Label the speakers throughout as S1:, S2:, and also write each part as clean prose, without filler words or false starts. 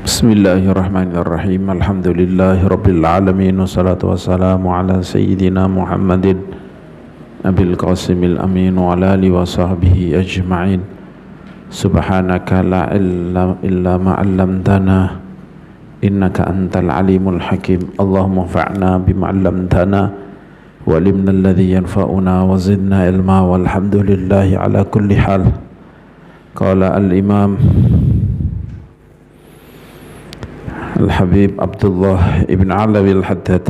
S1: Bismillahirrahmanirrahim. Alhamdulillahirabbil alamin wassalatu wassalamu ala sayyidina Muhammadin Nabil Qasimil Amin wa ala alihi wa sahbihi ajma'in. Subhanaka la ilma illa ma 'allamtana innaka antal alimul hakim. Allahumma fa'na bima 'allamtana wa 'allimna alladhi yanfa'una wa zidna ilma walhamdulillahi ala kulli hal. Qala al-imam Al-Habib Abdullah ibn Alawi al-Haddad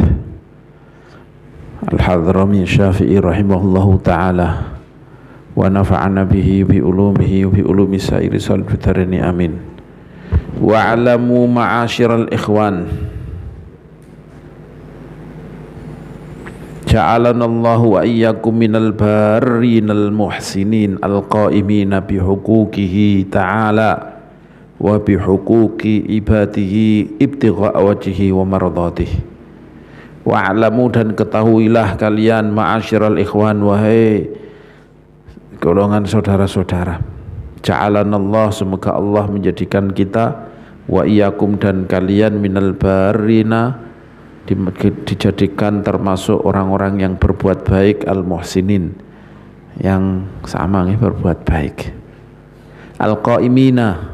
S1: Al-Hadrami Syafi'i rahimahullahu ta'ala wa nafa'ana bihi bi ulumihi wa bi ulumi sa'iri salbutarini amin. Wa'alamu ma'asyiral ikhwan, ja'alanallahu wa iyyakum minal barrinal muhsinin al-qa'imina bihuquqihi ta'ala wa bihuquqi ibadihi ibtigha'a wajhihi wa mardatihi. Wa'lamu, dan ketahuilah kalian ma'asyiral ikhwan, wahai golongan saudara-saudara, ja'alanallah, semoga Allah menjadikan kita, wa iyyakum, dan kalian, minal barina, dijadikan termasuk orang-orang yang berbuat baik, al-muhsinin, yang sama berbuat baik, al-qaimina,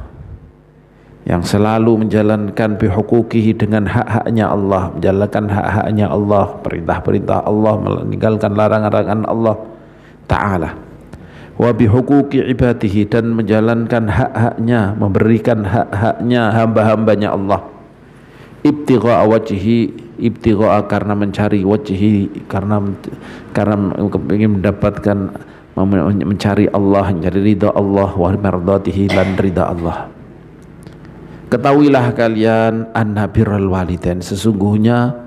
S1: yang selalu menjalankan bihuquqihi, dengan hak-haknya Allah, menjalankan hak-haknya Allah, perintah-perintah Allah, meninggalkan larangan-larangan Allah Ta'ala. Wa bihuquqi ibadihi, dan menjalankan hak-haknya, memberikan hak-haknya hamba-hambanya Allah. Ibtigha'a wajhi, ibtigha'a karena mencari, wajhi karena ingin mendapatkan, mencari Allah, mencari ridha Allah, wa mardatihi, dan ridha Allah. Ketahuilah kalian anna birral walidain, sesungguhnya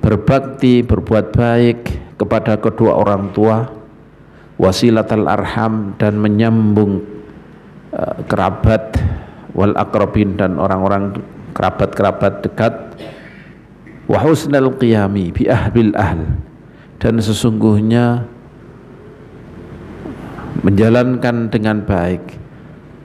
S1: berbakti, berbuat baik kepada kedua orang tua, wasilatal arham, dan menyambung kerabat, wal aqrabin, dan orang-orang kerabat-kerabat dekat, wa husnal qiyami bi ahbil ahl, dan sesungguhnya menjalankan dengan baik,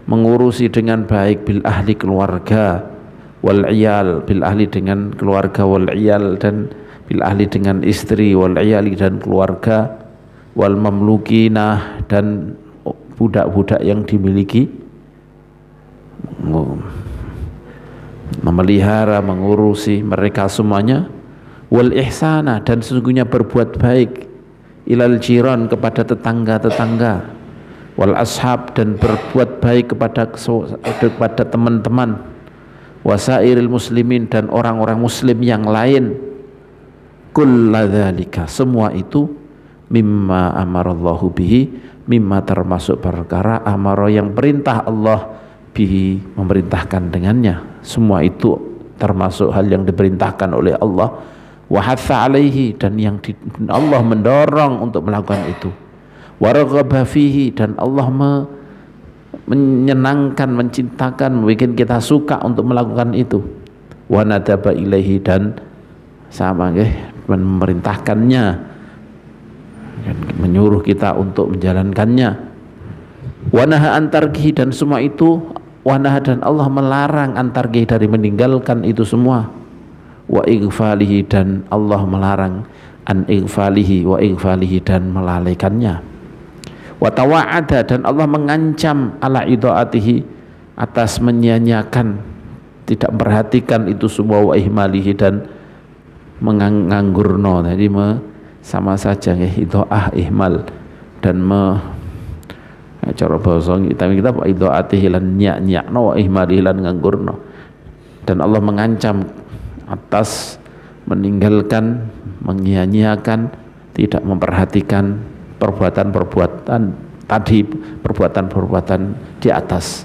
S1: mengurusi dengan baik, bil ahli, keluarga, wal iyal, bil ahli, dengan keluarga, wal iyal, dan bil ahli, dengan istri, wal iyali, dan keluarga, wal mamlukina, dan budak-budak yang dimiliki, memelihara, mengurusi mereka semuanya, wal ihsana, dan sesungguhnya berbuat baik, ilal jiran, kepada tetangga-tetangga, wal ashab, dan berbuat baik kepada teman-teman, wasairil muslimin, dan orang-orang muslim yang lain. Kulladzalika, semua itu, mimma amarallahu bihi, mimma termasuk perkara, amara yang perintah Allah, bihi, memerintahkan dengannya. Semua itu termasuk hal yang diperintahkan oleh Allah, wa hatha alaihi, dan yang Allah mendorong untuk melakukan itu, waraghabah fihi, dan Allah menyenangkan, mencintakan, membuat kita suka untuk melakukan itu, wa nadaba ilaihi, dan sama memerintahkannya, menyuruh kita untuk menjalankannya, wa naha antarkihi, dan semua itu, wa naha, dan Allah melarang antarkihi, dari meninggalkan itu semua, wa ighfalihi, dan Allah melarang an ighfalihi, wa ighfalihi, dan melalaikannya, wa tawa'ada, dan Allah mengancam ala idaatihi, atas menyia-nyiakan, tidak memperhatikan itu semua, wa ihmalihi, dan menganggurno, jadi sama saja idoah, ihmal, dan cara bahasa kita idaatihi lan nyak-nyakno, wa ihmalihi, lan nganggurno, dan Allah mengancam atas meninggalkan, menyia-nyiakan, tidak memperhatikan perbuatan-perbuatan tadi, perbuatan-perbuatan di atas.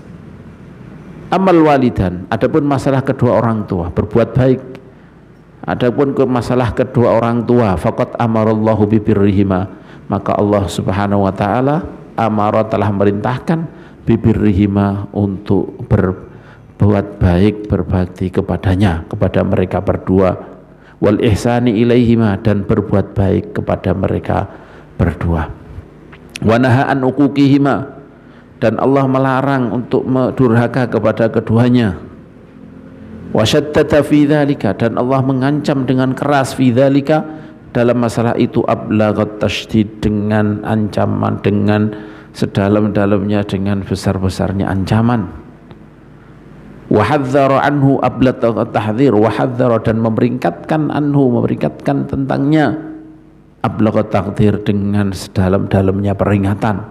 S1: Amal walidan, adapun masalah kedua orang tua, berbuat baik, adapun ke masalah kedua orang tua, faqad amarallahu bibirrihima, maka Allah subhanahu wa ta'ala amara, telah memerintahkan, bibirrihima, untuk berbuat baik, berbakti kepadanya, kepada mereka berdua, wal ihsani ilaihima, dan berbuat baik kepada mereka berdua, wa naha an uquqihima, dan Allah melarang untuk durhaka kepada keduanya, Wa syaddada fi dzalika, dan Allah mengancam dengan keras fi dzalika, dalam masalah itu, ablaghat tasydid, dengan ancaman, dengan sedalam-dalamnya, dengan besar-besarnya ancaman. Wa hadzara anhu ablaghat tahdzir, wa hadzara, dan memperingatkan anhu, memperingatkan tentangnya, ablaghat tahdzir, dengan sedalam-dalamnya peringatan.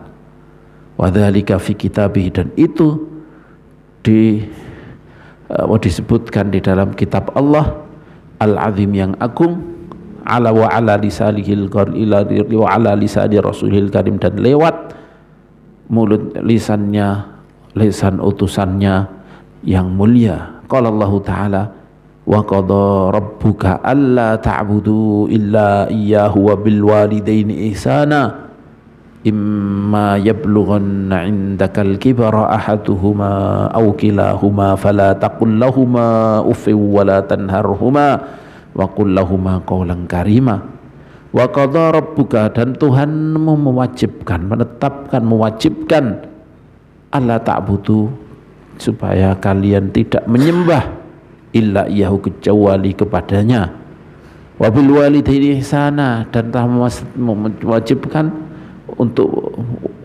S1: Wa dzalika fi kitabih, dan itu disebutkan di dalam kitab Allah al-azim, yang agung, ala wa ala lisanihil wa ala lisani rasulil karim, dan lewat mulut lisannya, lisan utusannya yang mulia. Qala Allah Ta'ala, wa qada rabbuka alla ta'budu illa iyyahu wa bil walidaini ihsana imma yablughanna 'indakal kibara ahaduhuma aw kilahuma fala taqul lahumā uffin wa la tanharhumā wa qul lahumā qawlan karīmā. Wa qadha rabbuka, dan Tuhanmu mewajibkan, menetapkan, mewajibkan, alla ta'budu, supaya kalian tidak menyembah, illa iyyahu, kecuali kepadanya, wa bil walidaini ihsana, dan telah mewajibkan untuk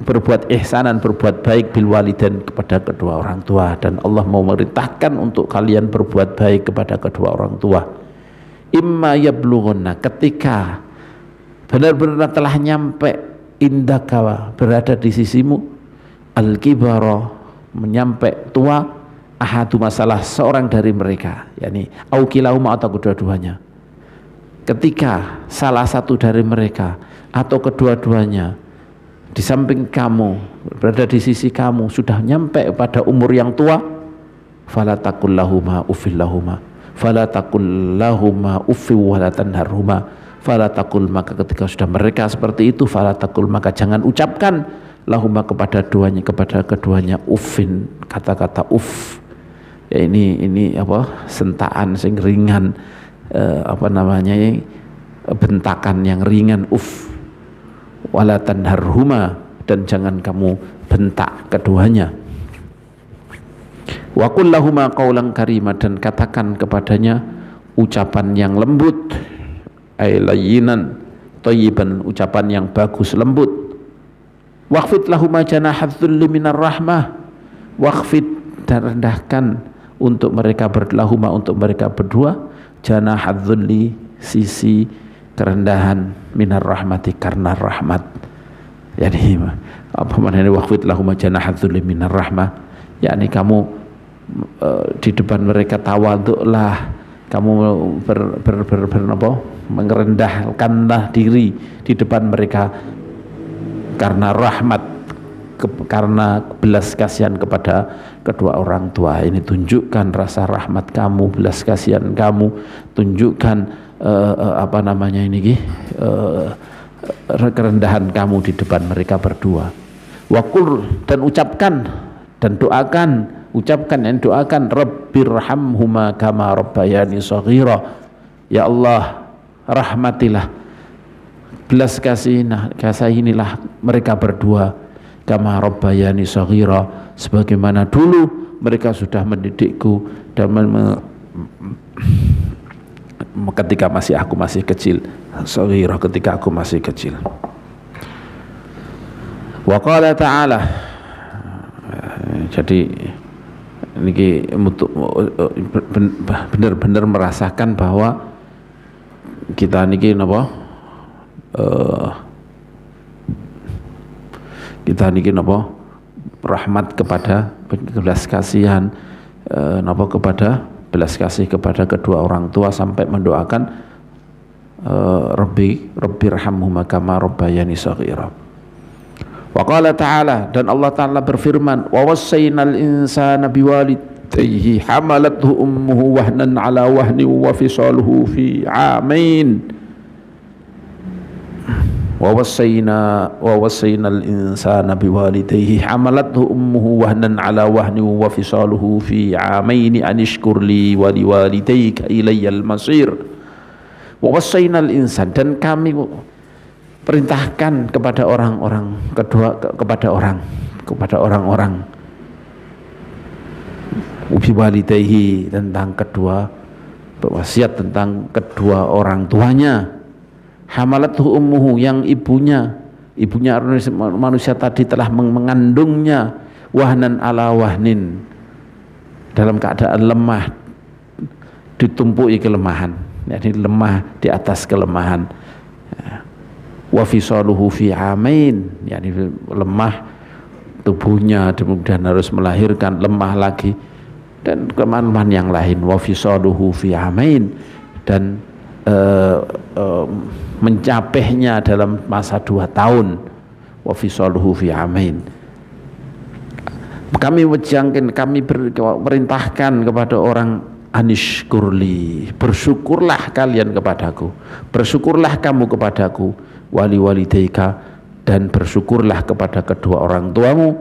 S1: berbuat ihsanan, berbuat baik, bil walidain, kepada kedua orang tua. Dan Allah mau memerintahkan untuk kalian berbuat baik kepada kedua orang tua. Imma yablughunna, ketika benar-benar telah nyampe, indaka, berada di sisimu, al-kibara, menyampe tua, ahadu, masalah seorang dari mereka, yakni au kilahuma, atau kedua-duanya. Ketika salah satu dari mereka atau kedua-duanya di samping kamu, berada di sisi kamu, sudah nyampe pada umur yang tua, fala taqul lahumā uffil lahumā, fala taqul lahumā uffin wa la tanharhumā, fala taqul, maka ketika sudah mereka seperti itu, fala taqul, maka jangan ucapkan, lahumā, kepada keduanya, uffin, kata-kata uff. Ya, ini apa, sentaan sing ringan, bentakan yang ringan, uff. Wala tanharhuma, dan jangan kamu bentak keduanya. Wa qul lahumā qawlan karīmā, dan katakan kepadanya ucapan yang lembut, ay layyinan thayyiban, ucapan yang bagus, lembut. Waqfid lahumā janāhadz dzulli minar rahmah, waqfid, dan rendahkan untuk mereka lahumā, untuk mereka berdua, janāhadz dzulli, sisi kerendahan, minar rahmati, karena rahmat. Jadi apa maknanya waqfid lahumā janāhadz dzulli minar rahmah, yakni kamu di depan mereka tawadhu'lah, kamu merendahkanlah diri di depan mereka karena rahmat, karena belas kasihan kepada kedua orang tua. Ini tunjukkan rasa rahmat kamu, belas kasihan kamu, tunjukkan kerendahan kamu di depan mereka berdua. Waqul, dan ucapkan dan doakan, doakan, Rabbirhamhuma kama rabbayani shaghira, ya Allah, rahmatilah, belas kasihinilah mereka berdua, kama rabbayani shaghira, sebagaimana dulu mereka sudah mendidikku dan ketika aku masih kecil, shaghira, ketika aku masih kecil. Wa qala ta'ala, jadi ini benar-benar merasakan bahwa kita niki rahmat kepada belas kasihan, kepada belas kasih kepada kedua orang tua, sampai mendoakan Rabbirhamhuma kama rabbayani shaghira. Wa qala ta'ala, dan Allah Ta'ala berfirman, wa wassaynal insana biwalidayhi hamalathu ummuhu wahnan ala wahni wa fisaluhu fi 'amain. Wa wassaynal insana biwalidayhi hamalathu ummuhu wahnan ala wahni wa fisaluhu fi 'amain an ishkur li wa liwalidayka ilayyal masir. Wa wassaynal insan, dan kami perintahkan kepada orang-orang Ubi walidayhi, tentang kedua, berwasiat tentang kedua orang tuanya. Hamalathu ummuhu, yang ibunya manusia tadi telah mengandungnya, wahnan ala wahnin, dalam keadaan lemah, ditumpuki kelemahan, yakni lemah di atas kelemahan. Wa fisaluhu fi amain, yakni lemah tubuhnya, kemudian harus melahirkan, lemah lagi, dan kelemahan yang lain. Wa fisaluhu fi amain, dan mencapainya dalam masa 2 tahun. Wa fisaluhu fi amain. Kami perintahkan kepada orang, anishkurli, bersyukurlah kalian kepadaku, bersyukurlah kamu kepadaku, wali walidaika, dan bersyukurlah kepada kedua orang tuamu,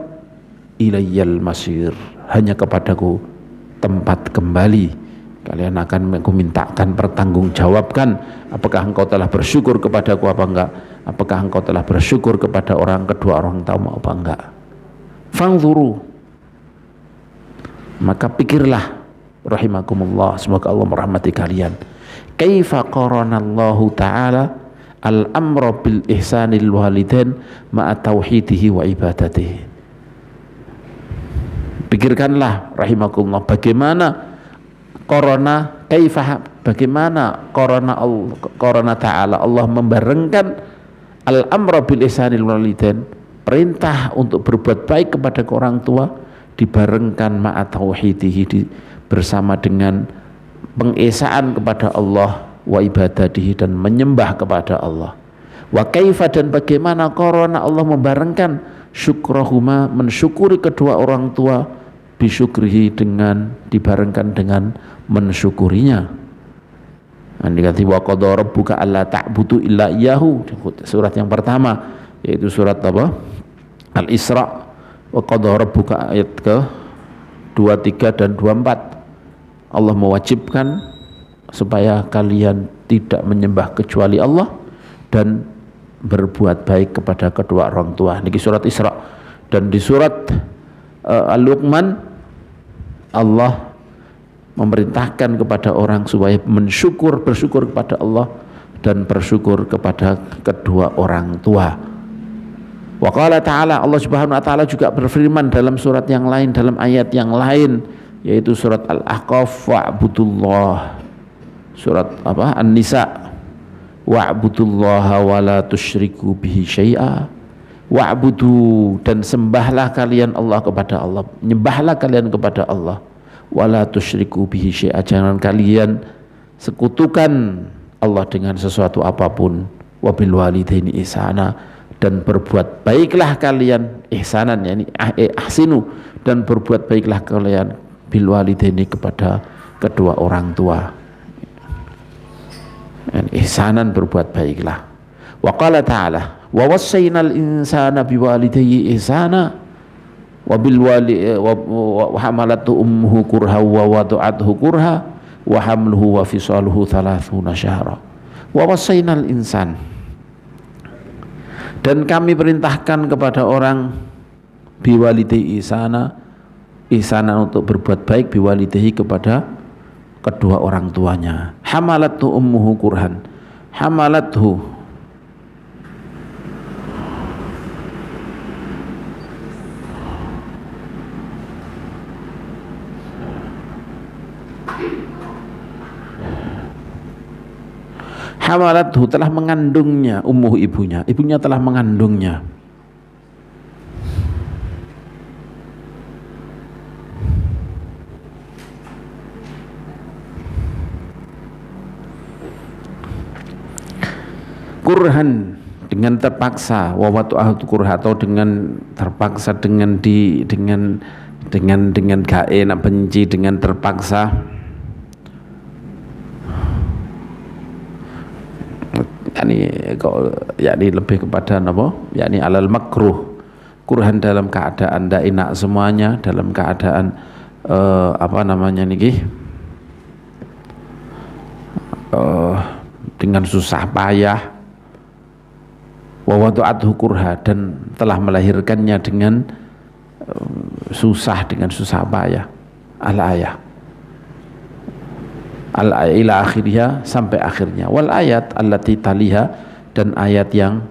S1: ilayyal masir, hanya kepadaku tempat kembali kalian akan aku mintakan pertanggungjawabkan. Apakah engkau telah bersyukur kepadaku apa enggak, apakah engkau telah bersyukur kepada kedua orang tuamu apa enggak. Fangzuru, maka pikirlah, rahimakumullah, semoga Allah merahmati kalian, kaifa qaranallahu ta'ala al-amra bil ihsanil walidain ma'a tauhidihi wa ibadatihi. Pikirkanlah rahimakumullah, bagaimana qarana ta'ala, Allah membarengkan al-amra bil ihsanil walidain, perintah untuk berbuat baik kepada orang tua, dibarengkan ma'a tauhidihi, bersama dengan pengesaan kepada Allah, wa ibadatihi, dan menyembah kepada Allah. Wa kaifa, dan bagaimana qarana Allah membarengkan syukrahuma, mensyukuri kedua orang tua, bisyukrihi, dengan dibarengkan dengan mensyukurinya. Dikatakan wa qadha rabbuka alla ta'budu illa iyyahu, surat yang pertama, yaitu surat apa? Al-Isra. Wa qadha rabbuka, ayat ke 23 dan 24. Allah mewajibkan supaya kalian tidak menyembah kecuali Allah dan berbuat baik kepada kedua orang tua. Niki surat Isra. Dan di surat Al-Luqman, Allah memerintahkan kepada orang supaya bersyukur kepada Allah dan bersyukur kepada kedua orang tua. Wa qala ta'ala, Allah Subhanahu wa taala juga berfirman dalam surat yang lain, dalam ayat yang lain, yaitu surat Al-Ahqaf, wa'budullah, surat apa? An-Nisa, wa'budullaha wa la tusyriku bihi syai'a, wa'budu, dan sembahlah kalian Allah kepada Allah, nyembahlah kalian kepada Allah, wala tusyriku bihi syai'a, jangan kalian sekutukan Allah dengan sesuatu apapun, wabil walidaini ihsana, dan berbuat baiklah kalian, ihsanan yakni ahsinu, dan berbuat baiklah kalian bil walidaini, kepada kedua orang tua, dan ihsanan, berbuat baiklah. Wa qala ta'ala wa wassaynal insana biwalidayhi ihsana wa hamalatu ummuhu kurha wa wada'athu kurha wa hamluhu wa fisaluhu 30 syahra. Wa wassaynal insan, dan kami perintahkan kepada orang, biwalidayhi ihsana untuk berbuat baik, biwalidayhi, kepada kedua orang tuanya. Hamalatu ummuhu kurhan, hamalathu, hamalathu, telah mengandungnya, ummuhu, ibunya telah mengandungnya. Kurhan, dengan terpaksa, wa watu'ahtu kurha, atau dengan terpaksa, dengan gak enak, benci, dengan terpaksa. yakni lebih kepada apa? Yakni alal makruh, kurhan, dalam keadaan tidak enak semuanya, dalam keadaan apa namanya niki, dengan susah payah. Wa wada'athu kurha, dan telah melahirkannya dengan susah payah. al-ayah ila akhirnya, sampai akhirnya. Wal ayat allati taliha, dan ayat yang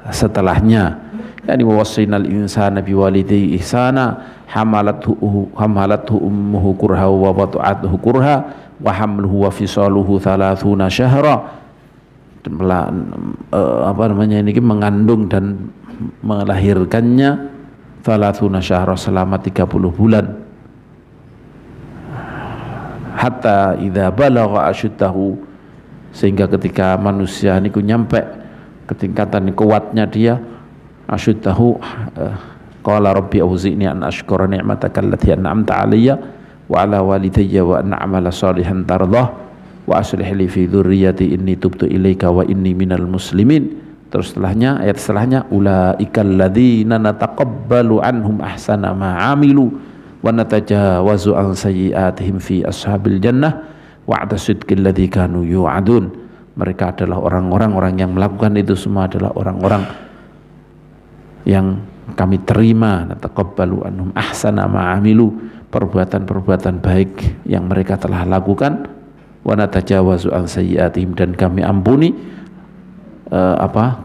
S1: setelahnya, yani wawasainal insana biwalidayhi ihsana hamalathu ummuhu kurha wa wada'athu kurha wa hamluhu wa fisaluhu 30 syahra. Ini mengandung dan melahirkannya 30 syahra, selama 30 bulan. Hatta idza balagha asyuddahu, sehingga ketika manusia niku nyampe ketingkatan kuatnya dia, asyuddahu, qala rabbi auzi'ni an ashkura ni'mataka allati an'amta 'alayya wa 'ala walidayya wa an a'mala shalihan tardah wa aslih li fi dzurriyyati inni tubtu ilaika wa inni minal muslimin. Terus setelahnya, ayat setelahnya, ulaikal ladzina nataqabbalu anhum ahsana ma 'amilu wa natajawazu an sayyi'atihim fi ashabil jannah wa'da sidqil ladzi kanu yu'adun. Mereka adalah orang yang melakukan itu semua adalah orang-orang yang kami terima, nataqabbalu anhum ahsana ma 'amilu, perbuatan-perbuatan baik yang mereka telah lakukan, wa natajawazu an sayyi'atihim, dan kami ampuni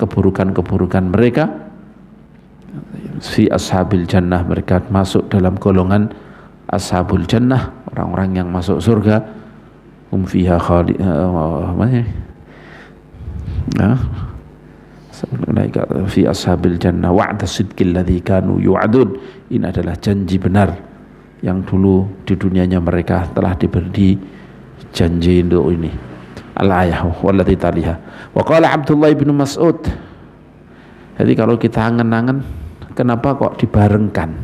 S1: keburukan-keburukan mereka. Fi ashabil jannah, mereka masuk dalam golongan ashabul jannah, orang-orang yang masuk surga. Fiha khalid, fi ashabil jannah wa'da sidqil ladzi kanu yu'adun. Ini adalah janji benar yang dulu di dunianya mereka telah diberi janji untuk ini. Al-ayah wallati taliha. Wa qala Abdullah bin Mas'ud. Jadi kalau kita angen-angen, kenapa kok dibarengkan?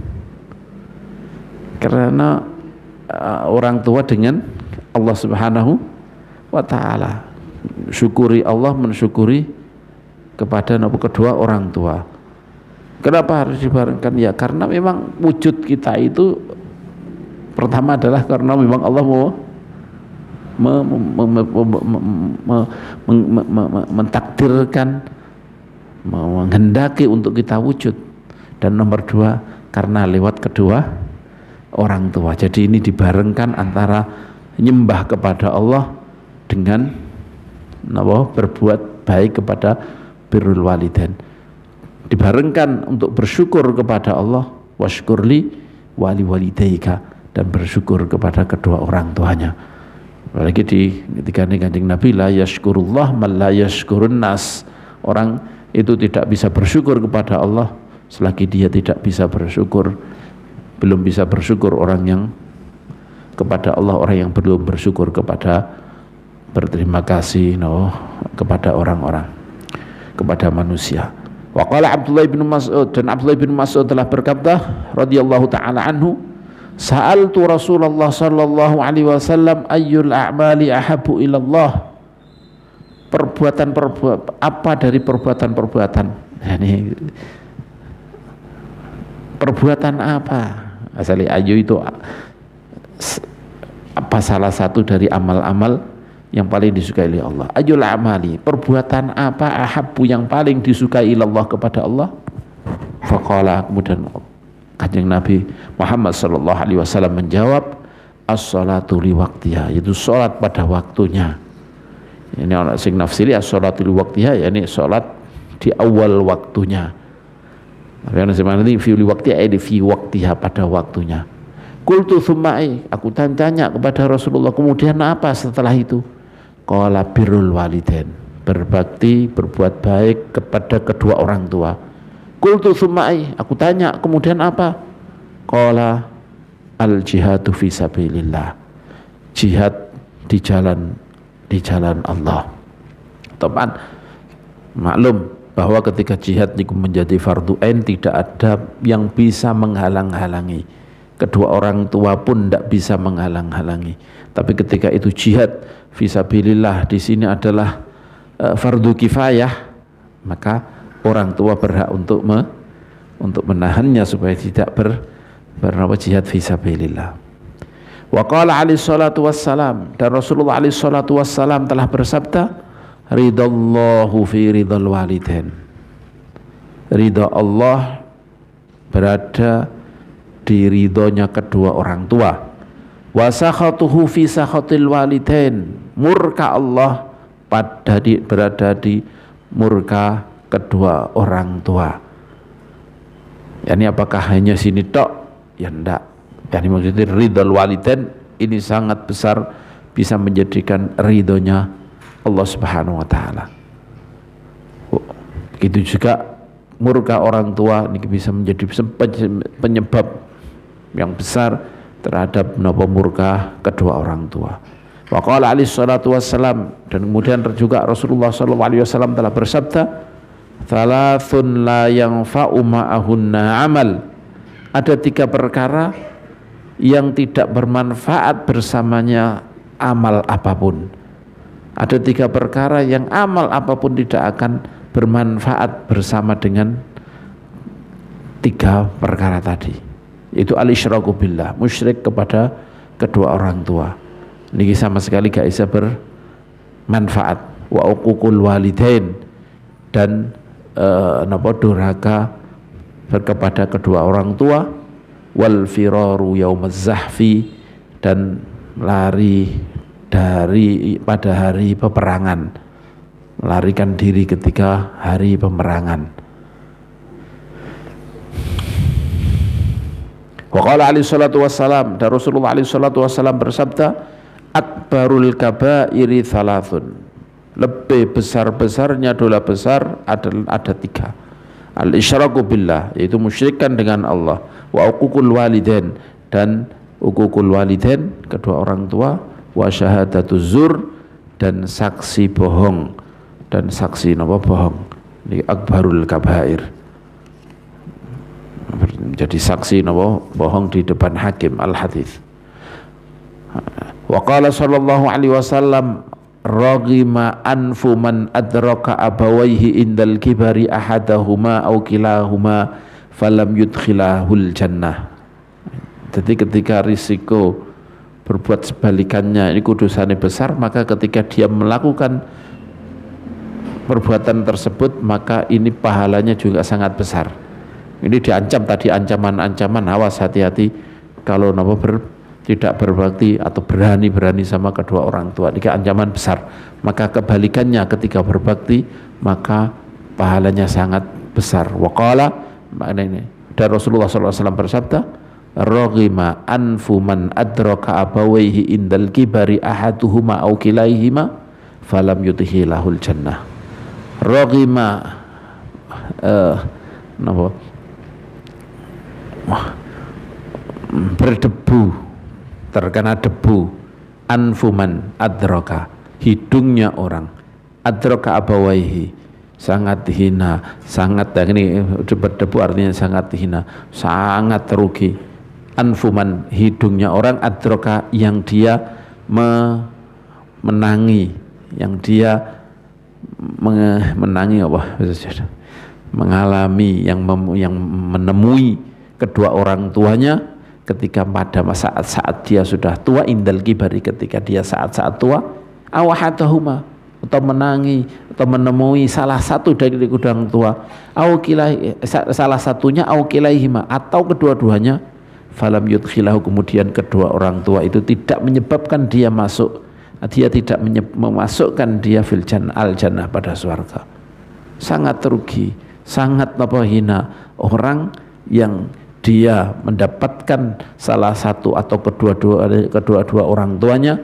S1: Karena orang tua dengan Allah Subhanahu wa ta'ala. Syukuri Allah, mensyukuri kepada kedua orang tua. Kenapa harus dibarengkan? Ya karena memang wujud kita itu pertama adalah karena memang Allah mau mentakdirkan, menghendaki untuk kita wujud. Dan nomor dua, karena lewat kedua orang tua. Jadi ini dibarengkan antara nyembah kepada Allah dengan berbuat baik kepada birrul walidain. Dibarengkan untuk bersyukur kepada Allah, washkurli wali walidayka, dan bersyukur kepada kedua orang tuanya. Apalagi ketika Kanjeng Nabi, la yashkurullah man la yashkurun nas. Orang itu tidak bisa bersyukur kepada Allah selagi dia tidak bisa bersyukur, belum bisa bersyukur orang yang kepada Allah, orang yang belum bersyukur kepada, berterima kasih kepada orang-orang, kepada manusia. Wa qala Abdullah bin Mas'ud, dan Abdullah bin Mas'ud telah berkata radhiyallahu taala anhu, sa'altu Rasulullah sallallahu alaihi wasallam ayyul a'mali ahabbu ilallah. Apa dari perbuatan-perbuatan, yani perbuatan apa? Asali ayu itu apa salah satu dari amal-amal yang paling disukai oleh Allah. Ayyul a'mali, perbuatan apa ahabbu yang paling disukai Allah, kepada Allah? Faqala, kemudian Kanjeng Nabi Muhammad sallallahu alaihi wasallam menjawab, as-salatu li waqtiha, yaitu salat pada waktunya. Ini orang sing nafsiri as-salatu li waqtiha, yakni salat di awal waktunya. Karena sebenarnya fi waqtiha, fi waqtiha, pada waktunya. Qultu tsumma, aku tanya kepada Rasulullah, kemudian apa setelah itu? Qala birrul walidain, berbakti, berbuat baik kepada kedua orang tua. Qultu tsumma, aku tanya kemudian apa? Qala al jihadu fi sabilillah, jihad di jalan Allah. Teman maklum bahwa ketika jihad itu menjadi fardu ain, tidak ada yang bisa menghalang-halangi. Kedua orang tua pun tidak bisa menghalang-halangi. Tapi ketika itu jihad fisabilillah di sini adalah fardu kifayah, maka orang tua berhak untuk menahannya supaya tidak jihad fisabilillah. Wa qala alaihi salatu wassalam, dan Rasulullah alaihi salatu wassalam telah bersabda, ridallahu fi ridal walidain. Ridha Allah berada di ridhonya kedua orang tua. Wa sakhatuhu fi sakhatil walidain, murka Allah berada di murka kedua orang tua. Yani apakah hanya sini tok? Ya enggak. Yani maksudnya ridhal walidain ini sangat besar, bisa menjadikan ridhonya Allah Subhanahu wa taala. Begitu juga murka orang tua ini bisa menjadi penyebab yang besar terhadap murka kedua orang tua. Wa qala alaihi salatu wassalam, dan kemudian juga Rasulullah sallallahu alaihi wasallam telah bersabda, "Thalathun la yanfa'u ma'ahunna amal." Ada 3 perkara yang tidak bermanfaat bersamanya amal apapun. Ada 3 perkara yang amal apapun tidak akan bermanfaat bersama dengan 3 perkara tadi, yaitu al-isyraku billah, musyrik kepada kedua orang tua. Ini sama sekali gak bisa bermanfaat. Wa uququl walidain, dan durhaka kepada kedua orang tua. Wal firaru yaumaz zahfi, dan lari pada hari peperangan, melarikan diri ketika hari peperangan. Wa qala alaihi salatu wassalam, dan Rasulullah alaihi salatu wassalam bersabda, akbarul kabairi thalathun, lebih besar-besarnya dosa besar ada 3. Al-isyraku billah, yaitu musyrikkan dengan Allah. Wa uququl walidain, dan uququl walidain kedua orang tua. Wa syahadatuz zur, dan saksi bohong, dan saksi bohong. Ini akbarul kabair, menjadi saksi bohong di depan hakim. Al-hadits. Wa qala sallallahu alaihi wasallam, raghima anfu man adraka abawaihi indal kibari ahadahuma aw kilahuma falam yudkhilahul jannah. Jadi ketika risiko berbuat sebalikannya, ini kudusannya besar, maka ketika dia melakukan perbuatan tersebut, maka ini pahalanya juga sangat besar. Ini diancam tadi, ancaman-ancaman, awas, hati-hati kalau tidak berbakti atau berani sama kedua orang tua. Ini ancaman besar. Maka kebalikannya, ketika berbakti maka pahalanya sangat besar. Waqala, makna ini, dan Rasulullah SAW bersabda, raghima anfu man adraka abawaihi indal kibari ahaduhuma aw kilaihima falam yudkhilahul jannah. Raghima berdebu, terkena debu, anfuman adraka, hidungnya orang, adraka abawaihi, sangat hina, sangat, ini berdebu artinya sangat hina, sangat rugi. Anfuman, hidungnya orang, adraka, yang dia menangi, yang dia menangi apa? Mengalami, yang menemui kedua orang tuanya ketika pada saat-saat dia sudah tua, indal kibari, ketika dia saat-saat tua, awahadahuma, atau menangi atau menemui salah satu dari kedua orang tua, salah satunya aukilaihima, atau kedua-duanya, falam yudkhilahu, kemudian kedua orang tua itu tidak menyebabkan dia masuk, dia tidak memasukkan dia fil al jannah, pada surga. Sangat rugi, sangat hina orang yang dia mendapatkan salah satu atau kedua-dua orang tuanya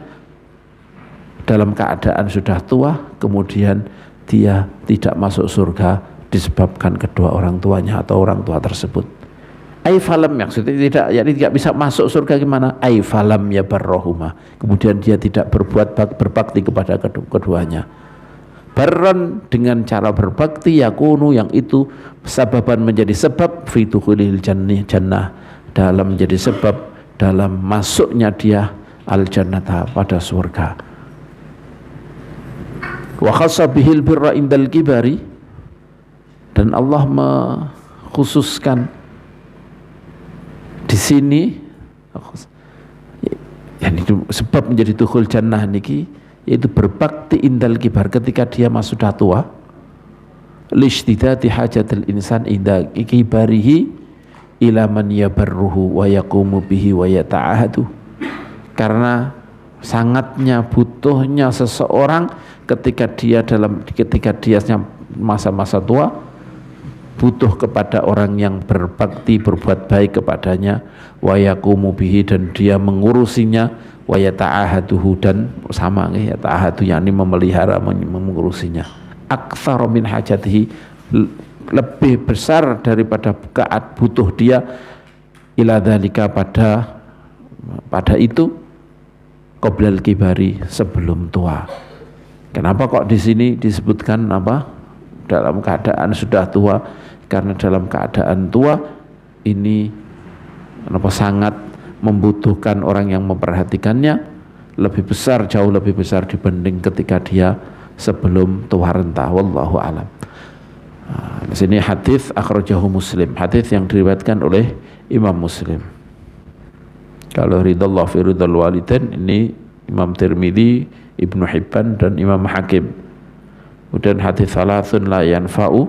S1: dalam keadaan sudah tua, kemudian dia tidak masuk surga disebabkan kedua orang tuanya atau orang tua tersebut. Ai falam, maksudnya tidak bisa masuk surga gimana? Ai falam ya barrohuma, kemudian dia tidak berbakti kepada keduanya. Barran, dengan cara berbakti, yakunu, yang itu sababan, menjadi sebab fituhulil jannah, dalam menjadi sebab dalam masuknya dia al jannata, pada surga. Wa khassa bihil birra indal kibari, dan Allah mengkhususkan di sini, yang itu sebab menjadi dukhul jannah niki, yaitu berbakti indal kibar, ketika dia sudah tua, lishtidati hajatil insan inda kibarihi ila man yabarruhu wa yaqumu bihi wa yata'ahadu, karena sangatnya butuhnya seseorang ketika dia masa-masa tua butuh kepada orang yang berbakti, berbuat baik kepadanya, wa yaqumu bihi, dan dia mengurusinya, wa yata'ahaduhu, dan sama ya ta'ahadu yakni memelihara, mengurusinya, aktsara min hajatihi, lebih besar daripada butuh dia, ila dzalika, pada itu, qoblal kibari, sebelum tua. Kenapa kok di sini disebutkan apa? Dalam keadaan sudah tua, karena dalam keadaan tua ini sangat membutuhkan orang yang memperhatikannya, lebih besar, jauh lebih besar dibanding ketika dia sebelum tua renta. Wallahu alam. Di sini hadis akhrajahu Muslim, hadis yang diriwayatkan oleh Imam Muslim. Kalau ridallah fi ridal walidain ini Imam Tirmidzi, Ibnu Hibban, dan Imam Hakim. Kemudian hadis salasun la yanfa'u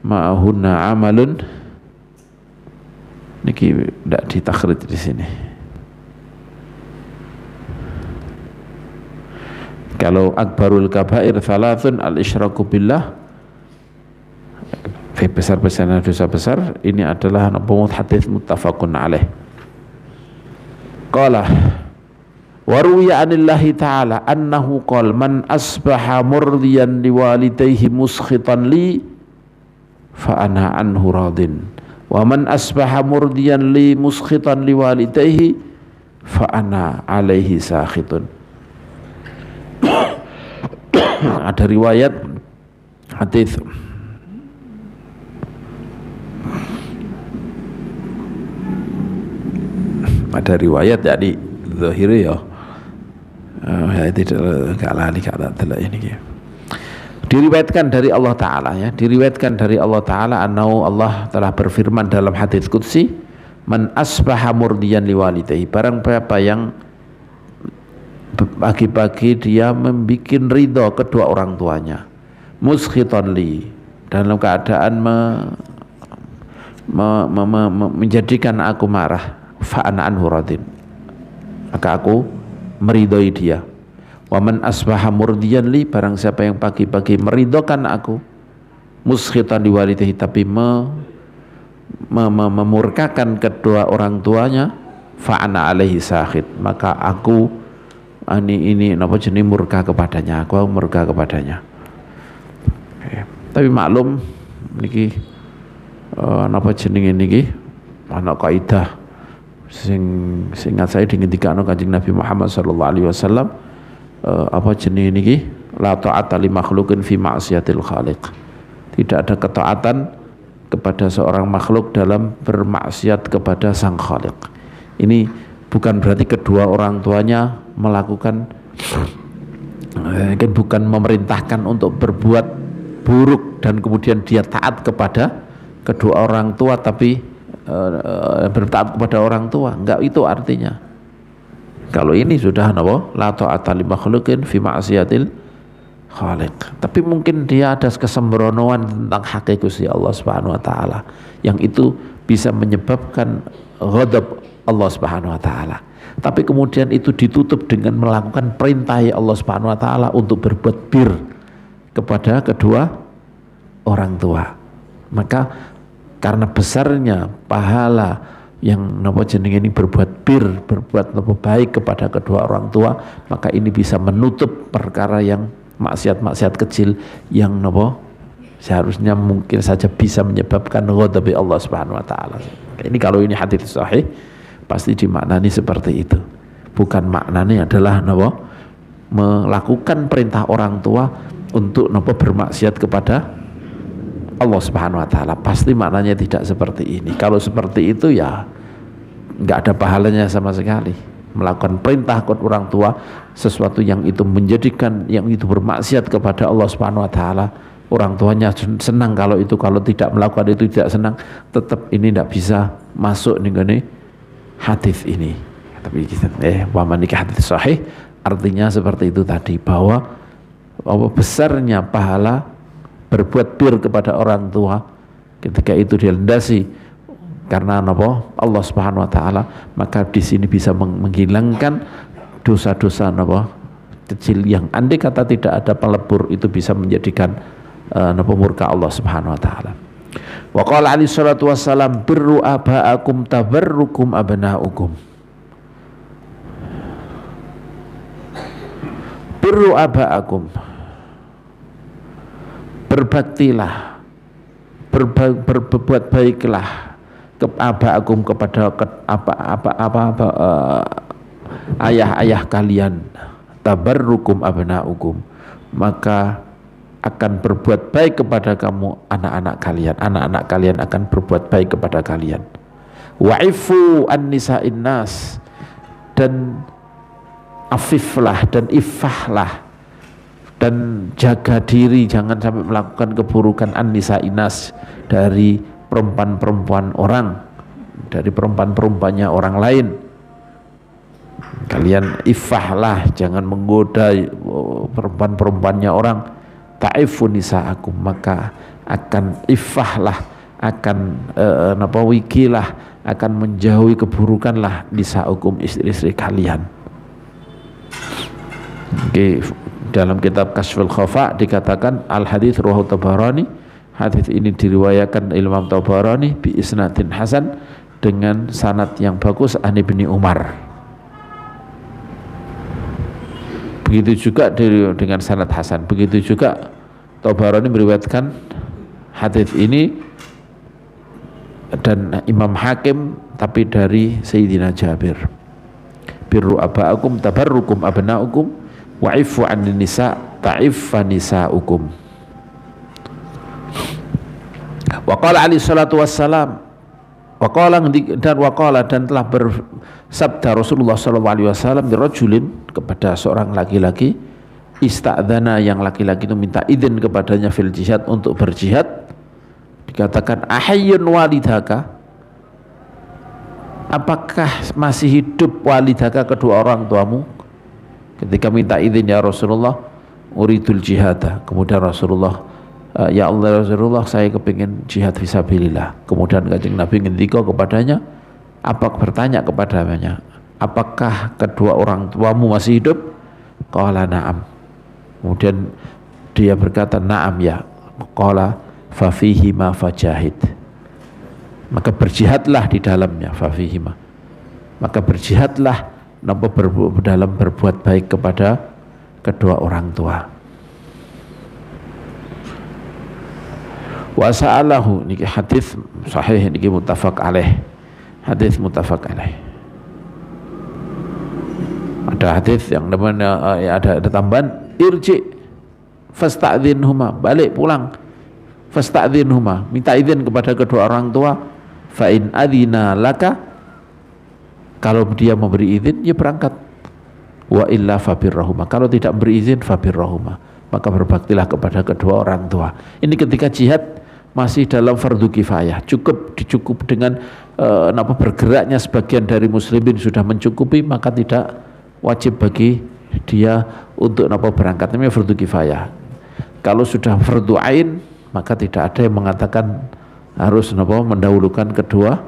S1: ma'ahunna amalun, niki tidak ditakhrij di sini. Kalau akbarul kabair salasun al-isyraku billah, besar-besarnya dosa besar, ini adalah hadis muttafaqun alaih. Qala wa ruwiya anillahi ta'ala annahu qala man asbaha murdiyan liwalidayhi muskhitan li fa ana anhu radin wa man asbaha murdiyan li muskhitan liwalidayhi fa ana alaihi sakhitun. Ada riwayat hadis jadi zahiri ya. Tidak lali ini. Diriwayatkan dari Allah Ta'ala ya, diriwayatkan dari Allah Ta'ala annahu, Allah telah berfirman dalam hadis qudsi, man asbaha murdiyan liwalidayhi, barang siapa yang pagi-pagi dia membikin ridho kedua orang tuanya, muskhitan li, dalam keadaan menjadikan aku marah, fa ana anhu radin, maka aku meridhoi dia. Wa man asbaha murdiyan li, barang siapa yang pagi-pagi meridhokan aku, muskhitan liwalidayhi, tapi memurkakan kedua orang tuanya, fa ana alaihi sakhit, maka aku ini murka kepadanya, aku murka kepadanya. Tapi maklum niki niki ana kaidah sing ingat saya dingendikane Kanjeng Nabi Muhammad sallallahu alaihi wasallam, niki la ta'ata li makhluqin fi ma'siyatil khaliq. Tidak ada ketaatan kepada seorang makhluk dalam bermaksiat kepada sang khaliq. Ini bukan berarti kedua orang tuanya melakukan bukan memerintahkan untuk berbuat buruk dan kemudian dia taat kepada kedua orang tua, tapi bertaat kepada orang tua, enggak itu artinya. Kalau ini sudah la ta'ata li makhluqin fi ma'siyatil khaliq. Tapi mungkin dia ada kesembronoan tentang hak Gusti Allah Subhanahu wa taala yang itu bisa menyebabkan ghadab Allah Subhanahu wa taala. Tapi kemudian itu ditutup dengan melakukan perintah Allah Subhanahu wa taala untuk berbuat bir kepada kedua orang tua. Maka karena besarnya pahala yang ini berbuat bir, berbuat baik kepada kedua orang tua, maka ini bisa menutup perkara yang maksiat-maksiat kecil yang seharusnya mungkin saja bisa menyebabkan ghadab Allah Subhanahu wa taala. Ini kalau ini hadis sahih pasti dimaknani seperti itu. Bukan maknanya adalah melakukan perintah orang tua untuk bermaksiat kepada Allah Subhanahu wa taala. Pasti maknanya tidak seperti ini. Kalau seperti itu ya enggak ada pahalanya sama sekali. Melakukan perintah kepada orang tua sesuatu yang itu menjadikan yang itu bermaksiat kepada Allah Subhanahu wa taala. Orang tuanya senang kalau tidak melakukan itu tidak senang, tetap ini tidak bisa masuk nih hadis ini. Tapi wa manika hadis sahih artinya seperti itu tadi, bahwa besarnya pahala berbuat bir kepada orang tua ketika itu dilandasi karena Allah Subhanahu wa taala, maka di sini bisa menghilangkan dosa-dosa kecil yang andai kata tidak ada pelebur itu bisa menjadikan murka Allah Subhanahu wa taala. Wa qala alaihi salatu wassalam birru aba'akum tabarrukum abna'ukum. Birru aba'akum, berbaktilah, berbuat baiklah aba'akum kepada ayah-ayah kalian, tabarrukum abna'ukum, maka akan berbuat baik kepada kamu anak-anak kalian akan berbuat baik kepada kalian. Wa'ifu an nisa'in nas, dan afiflah dan iffahlah dan jaga diri, jangan sampai melakukan keburukan an nisa'in nas, dari perempuan-perempuan orang, dari perempuan-perempuannya orang lain. Kalian iffahlah, jangan menggoda perempuan-perempuannya orang. Ta'ifu nisa'akum, maka akan iffahlah, akan wikilah, akan menjauhi keburukanlah nisa'ukum, istri-istri kalian. Oke, dalam kitab Kashful Khafa dikatakan al hadits rawahu Tabarani, hadits ini diriwayatkan Imam Tabarani bi isnadin hasan, dengan sanad yang bagus an Ibnu Umar. Begitu juga dengan sanad hasan. Begitu juga Tabarani meriwayatkan hadis ini dan Imam Hakim, tapi dari Sayyidina Jabir. Birru aba'akum tabarrukum abna'ukum wa'ifu 'anil nisa ta'iffa nisa'ukum. Wa qala alaihi salatu wassalam, dan telah bersabda Rasulullah sallallahu alaihi wasallam dirajulin, kepada seorang laki-laki, ista'dzana, yang laki-laki itu minta izin kepadanya fil jihad, untuk berjihad. Dikatakan ahayyun walidaka, apakah masih hidup walidaka, kedua orang tuamu? Ketika minta izin, ya Rasulullah uridul jihad. Kemudian Rasulullah, ya Allah Rasulullah, saya kepingin jihad fisabilillah. Kemudian Kanjeng Nabi ngendika kepadanya, bertanya kepadanya, apakah kedua orang tuamu masih hidup? Qala na'am. Kemudian dia berkata, na'am ya. Qala fa fihi ma fajahid, maka berjihadlah di dalamnya. Fa fihi ma, maka berjihadlah dalam berbuat baik kepada kedua orang tua. Wa sa'alahu, niki hadis sahih, niki muttafaq alaih, hadis muttafaq alaih. Ada hadis yang namanya ada tambahan, irji fasta'dzinhuma, balik pulang, fasta'dzinhuma, minta izin kepada kedua orang tua. Fa in adzina laka, kalau dia memberi izin ya berangkat. Wa illa fabirrahuma, kalau tidak memberi izin fabirrahuma, maka berbaktilah kepada kedua orang tua. Ini ketika jihad masih dalam fardu kifayah, cukup dengan bergeraknya sebagian dari muslimin sudah mencukupi, maka tidak wajib bagi dia untuk berangkat. Namanya fardu kifayah. Kalau sudah fardu ain, maka tidak ada yang mengatakan harus mendahulukan kedua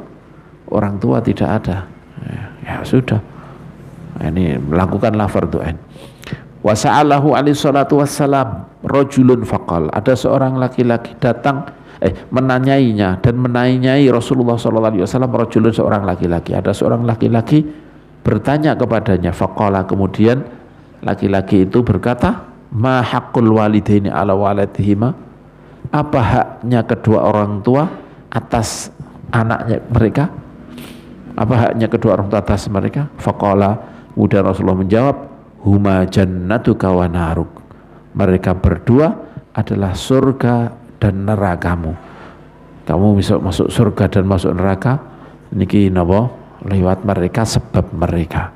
S1: orang tua, tidak ada. Ya sudah, ini melakukanlah fardu ain. Wa sa'alahu alaihi salatu wassalam rajulun faqal, ada seorang laki-laki datang menanyainya dan menanyai Rasulullah sallallahu alaihi wasallam, rajulun, seorang laki-laki. Ada seorang laki-laki bertanya kepadanya, faqala, kemudian laki-laki itu berkata, ma haqqul walidaini ala waladihima, apa haknya kedua orang tua atas anaknya mereka? Apa haknya kedua orang tua atas mereka? Faqala, kemudian Rasulullah menjawab, huma jannatuka wa naruk, mereka berdua adalah surga dan nerakamu. Kamu bisa masuk surga dan masuk neraka niki lewat mereka, sebab mereka.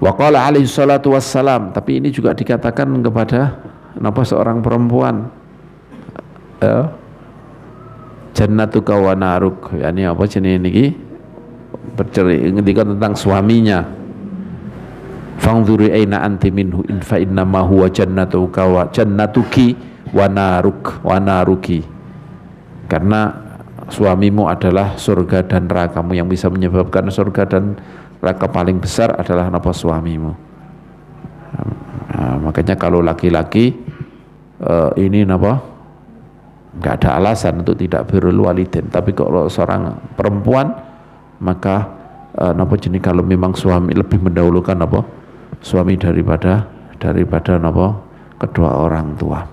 S1: Wa qala alaihi salatu wassalam, tapi ini juga dikatakan kepada seorang perempuan, jannatuka wa naruk, yakni apa jenis niki bercerita tentang suaminya. Fangzuri aina anti minhu in fa inna ma huwa jannatuka wa jannatuki wa naruki, karena suamimu adalah surga dan nerakamu, yang bisa menyebabkan surga dan neraka paling besar adalah napa suamimu. Nah, makanya kalau laki-laki ini napa nggak ada alasan untuk tidak birrul walidain, tapi kalau seorang perempuan maka napa jenis kalau memang suami lebih mendahulukan napa suami daripada napa kedua orang tua.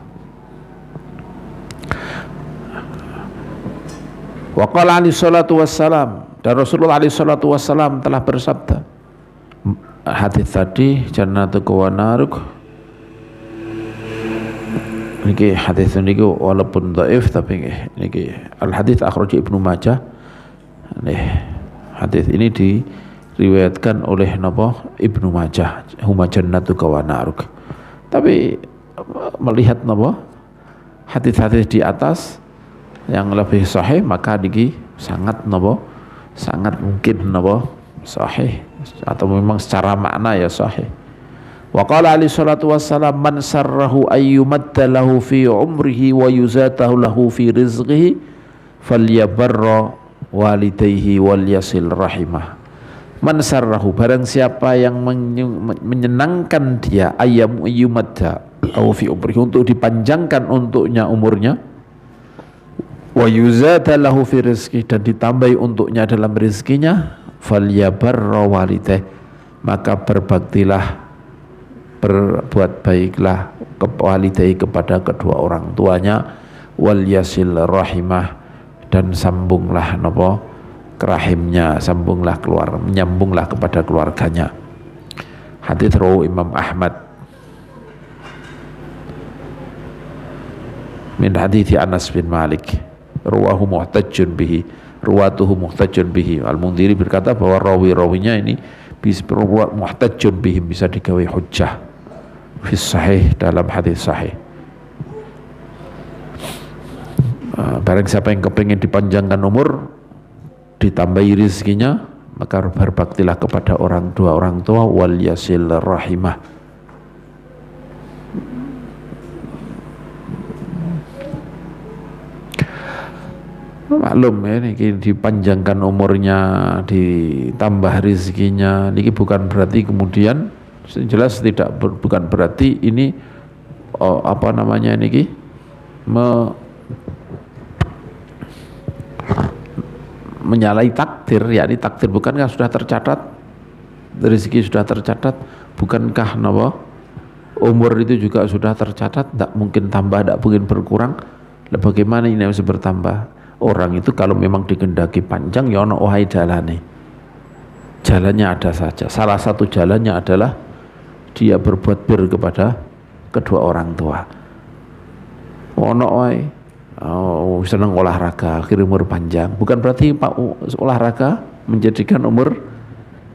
S1: Wa qala alaihi salatu wassalam, dan Rasulullah alaihi salatu wassalam telah bersabda, hadis tadi jannatuka wa naruk, niki hadis niki walaupun dhaif tapi niki al hadis akhraj Ibnu Majah. Hadis ini diriwayatkan oleh napa Ibnu Majah, huma jannatuka wa naruk. Tapi melihat napa hadis-hadis di atas yang lebih sahih, maka niki sangat napa sangat mungkin napa sahih, atau memang secara makna ya sahih. Wa qala alaihi salatu wassalam, man sarrahu ayyumadda lahu fi umrihi wa yuzatahu lahu fi rizqihi falyabarra walidayhi wal yasil rahimah. Man sarrahu, barang siapa yang menyenangkan dia ayyumadda lahu fi umrihi, untuk dipanjangkan untuknya umurnya, wa yuzata lahu fi rizqihi, dan ditambahi untuknya dalam rizkinya, falyabarra walidayhi, maka berbaktilah, berbuat baiklah walidayhi, kepada kedua orang tuanya, wal yasil rahimah, dan sambunglah napa kerahimnya, sambunglah menyambunglah kepada keluarganya. Hadits rawi Imam Ahmad min hadithi Anas bin Malik, ruwahu muhtajjun bihi, ruwatuhu muhtajjun bihi. Al-Mundhiri berkata bahwa rawi-rawinya ini bisa berbuat muhtajjun bihi, bisa digawe hujjah fi sahih, dalam hadis sahih. Barang siapa yang kepingin dipanjangkan umur, ditambahi rizkinya, maka berbaktilah kepada dua orang tua, wal yasil rahimah. Maklum ya, ini dipanjangkan umurnya, ditambah rizkinya, ini bukan berarti kemudian, jelas tidak bukan berarti ini apa namanya ini menyalahi takdir, yakni takdir bukankah sudah tercatat, rezeki sudah tercatat, bukankah napa umur itu juga sudah tercatat, tidak mungkin tambah, tidak mungkin berkurang. Bagaimana ini harus bertambah? Orang itu kalau memang dikehendaki panjang, ya ono wahai jalane, jalannya ada saja. Salah satu jalannya adalah dia berbuat bir kepada kedua orang tua. Ono wahai senang olahraga, akhir umur panjang. Bukan berarti olahraga menjadikan umur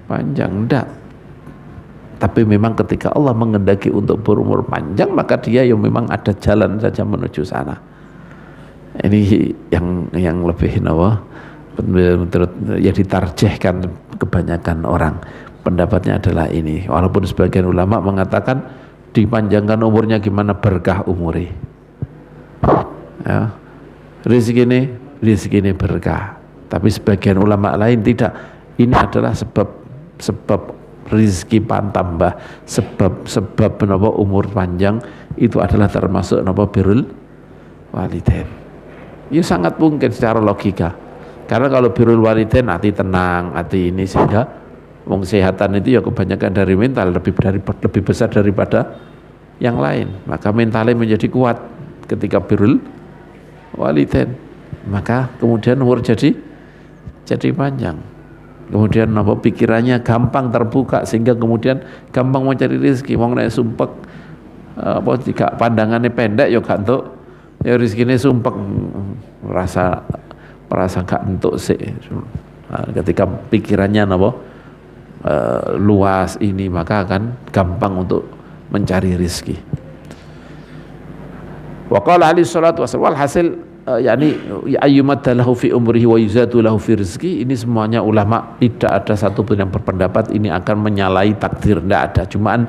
S1: panjang, enggak. Tapi memang ketika Allah menghendaki untuk berumur panjang, maka dia yang memang ada jalan saja menuju sana. Ini yang lebih ya ditarjihkan kebanyakan orang. Pendapatnya adalah ini. Walaupun sebagian ulama mengatakan dipanjangkan umurnya gimana, berkah umuri. Ya, rezeki ini berkah. Tapi sebagian ulama lain tidak. Ini adalah sebab rezeki tambah, sebab menapa umur panjang itu adalah termasuk napa birrul walidain. Ya sangat mungkin secara logika. Karena kalau birrul walidain hati tenang, hati ini, sehingga kesehatan itu ya kebanyakan dari mental, lebih besar daripada yang lain. Maka mentalnya menjadi kuat ketika birrul walidain, maka kemudian umur jadi panjang, kemudian apa pikirannya gampang terbuka, sehingga kemudian gampang mencari rezeki. Wong nek sumpek apa jika pandangannya pendek ya gak entuk, ya rezekine sumpek, merasa gak entuk sih. Ketika pikirannya apa luas ini, maka akan gampang untuk mencari rezeki. Wa qala alaihi salatu wassalam, walhasil yakni ayyumadda lahu fi umrihi wa yuzatu lahu fi rizki, ini semuanya ulama tidak ada satu pun yang berpendapat ini akan menyalahi takdir, tidak ada. Cuman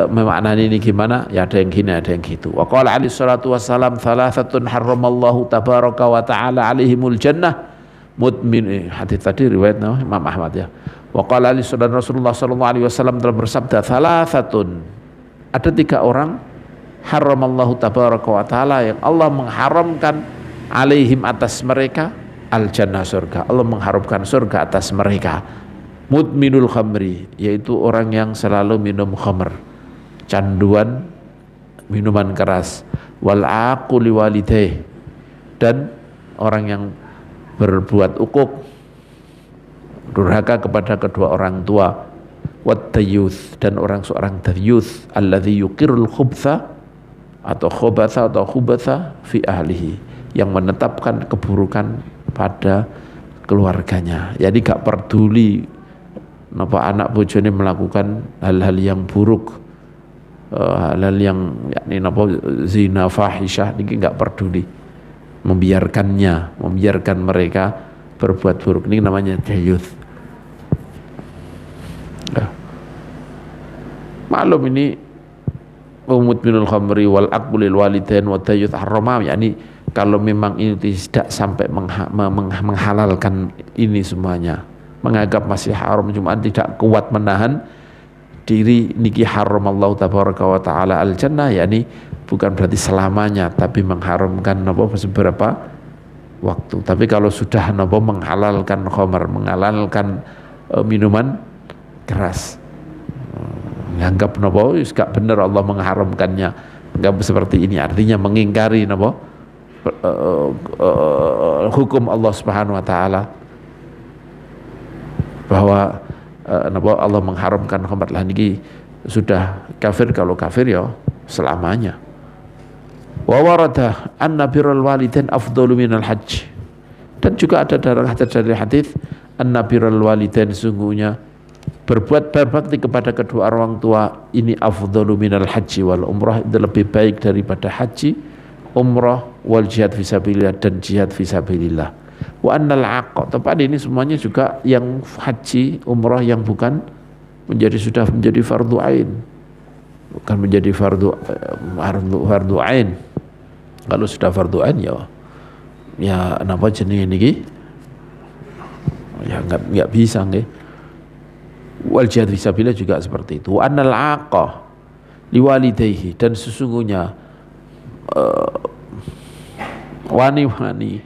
S1: memaknani ini gimana, ya ada yang gini ada yang gitu. Wa qala alaihi salatu wassalam, thalathatun harramallahu tabaraka wa ta'ala alaihimul jannah, mudmin, hadis tadi riwayat Imam Ahmad ya, Wa qala ali dan Rasulullah sallallahu alaihi wasallam telah bersabda, "Thalathatun." Ada 3 orang haramallahu tabaraka wa taala yang Allah mengharamkan alaihim atas mereka al-jannah, surga. Allah mengharamkan surga atas mereka. Mudminul khamri, yaitu orang yang selalu minum khamr, canduan minuman keras. Wal aquli walidayh, dan orang yang berbuat ukuk, durhaka kepada kedua orang tua. Wat tayyuth, dan seorang tayyuth alladzi yuqirul khubtha atau khobatha atau khubatha fi ahlihi, yang menetapkan keburukan pada keluarganya. Jadi gak peduli napa anak bojone melakukan hal-hal yang buruk, hal-hal yang yakni napa zina fahisyah, niki gak peduli, membiarkan mereka berbuat buruk. Ini namanya tayyuth. Maklum ini umut minul khamri wal aqbulil walidain wa tayyuth harama, yakni kalau memang ini tidak sampai menghalalkan ini semuanya, menganggap masih haram cuma tidak kuat menahan diri, niki haramallahu tabaraka wa taala al jannah, yakni bukan berarti selamanya tapi mengharamkan beberapa waktu. Tapi kalau sudah menghalalkan khamar, menghalalkan minuman keras, menganggap gak benar Allah mengharamkannya, anggap seperti ini, artinya mengingkari hukum Allah Subhanahu wa taala, bahwa Allah mengharamkan khamr, lah niki sudah kafir. Kalau kafir ya selamanya. Wa warada anna birrul walidain afdalu minal hajj, dan juga ada dari hadis anna birrul walidain, sungguhnya berbuat berbakti kepada kedua orang tua ini afdalu minal haji wal umrah, itu lebih baik daripada haji, umrah, wal jihad fisabilillah, dan jihad fisabilillah. Wa annal aqqa, tepat ini semuanya juga yang haji, umrah yang bukan sudah menjadi fardu ain, bukan menjadi fardu ain. Kalau sudah fardu ain ya napa jenenge niki ya enggak bisa nggih. Wal jihad fisabilillah juga seperti itu. Wa annal aqqa liwalidayhi, dan sesungguhnya wani-wani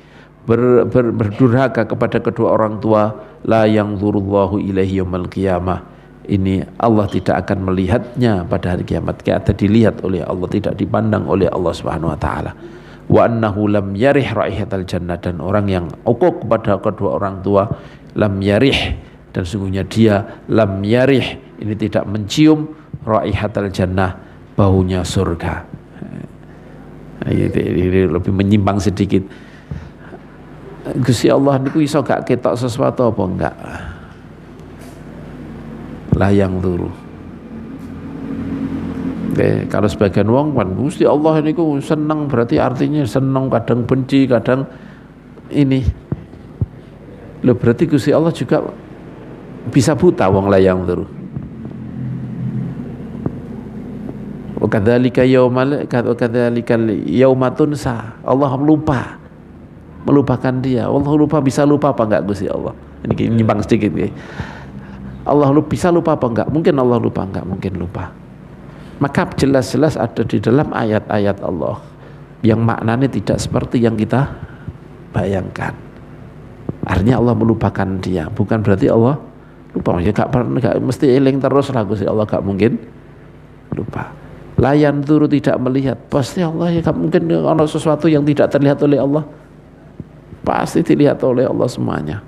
S1: berdurhaka kepada kedua orang tua, la yanzurullahu ilaihi yaumil qiyamah, ini Allah tidak akan melihatnya pada hari kiamat. Tidak dilihat oleh Allah, tidak dipandang oleh Allah Subhanahu wa taala. Wa annahu lam yarih raihatal jannah, dan orang yang uquq kepada kedua orang tua, lam yarih, dan sungguhnya dia lam yarih, ini tidak mencium raihatal jannah, baunya surga. Ini lebih menyimpang sedikit. Gusti Allah niku iso gak ketok sesuatu apa enggak? Layang turu. Kalau sebagian wong kan Gusti Allah niku seneng, berarti artinya seneng, kadang benci, kadang ini. Loh, berarti Gusti Allah juga bisa buta wong layang turu. Wa kadzalika yauma tunsa, Allah melupakan dia. Allah bisa lupa apa enggak Gusti Allah? Ini nyimpang sedikit ya. Allah bisa lupa apa enggak? Mungkin Allah lupa, enggak mungkin lupa. Maka jelas-jelas ada di dalam ayat-ayat Allah yang maknanya tidak seperti yang kita bayangkan. Artinya Allah melupakan dia, bukan berarti Allah lupa. Ya gak mesti eling terus lah Gusti Allah, gak mungkin lupa. Layan turu, tidak melihat, pasti Allah ya gak mungkin ada sesuatu yang tidak terlihat oleh Allah, pasti dilihat oleh Allah semuanya.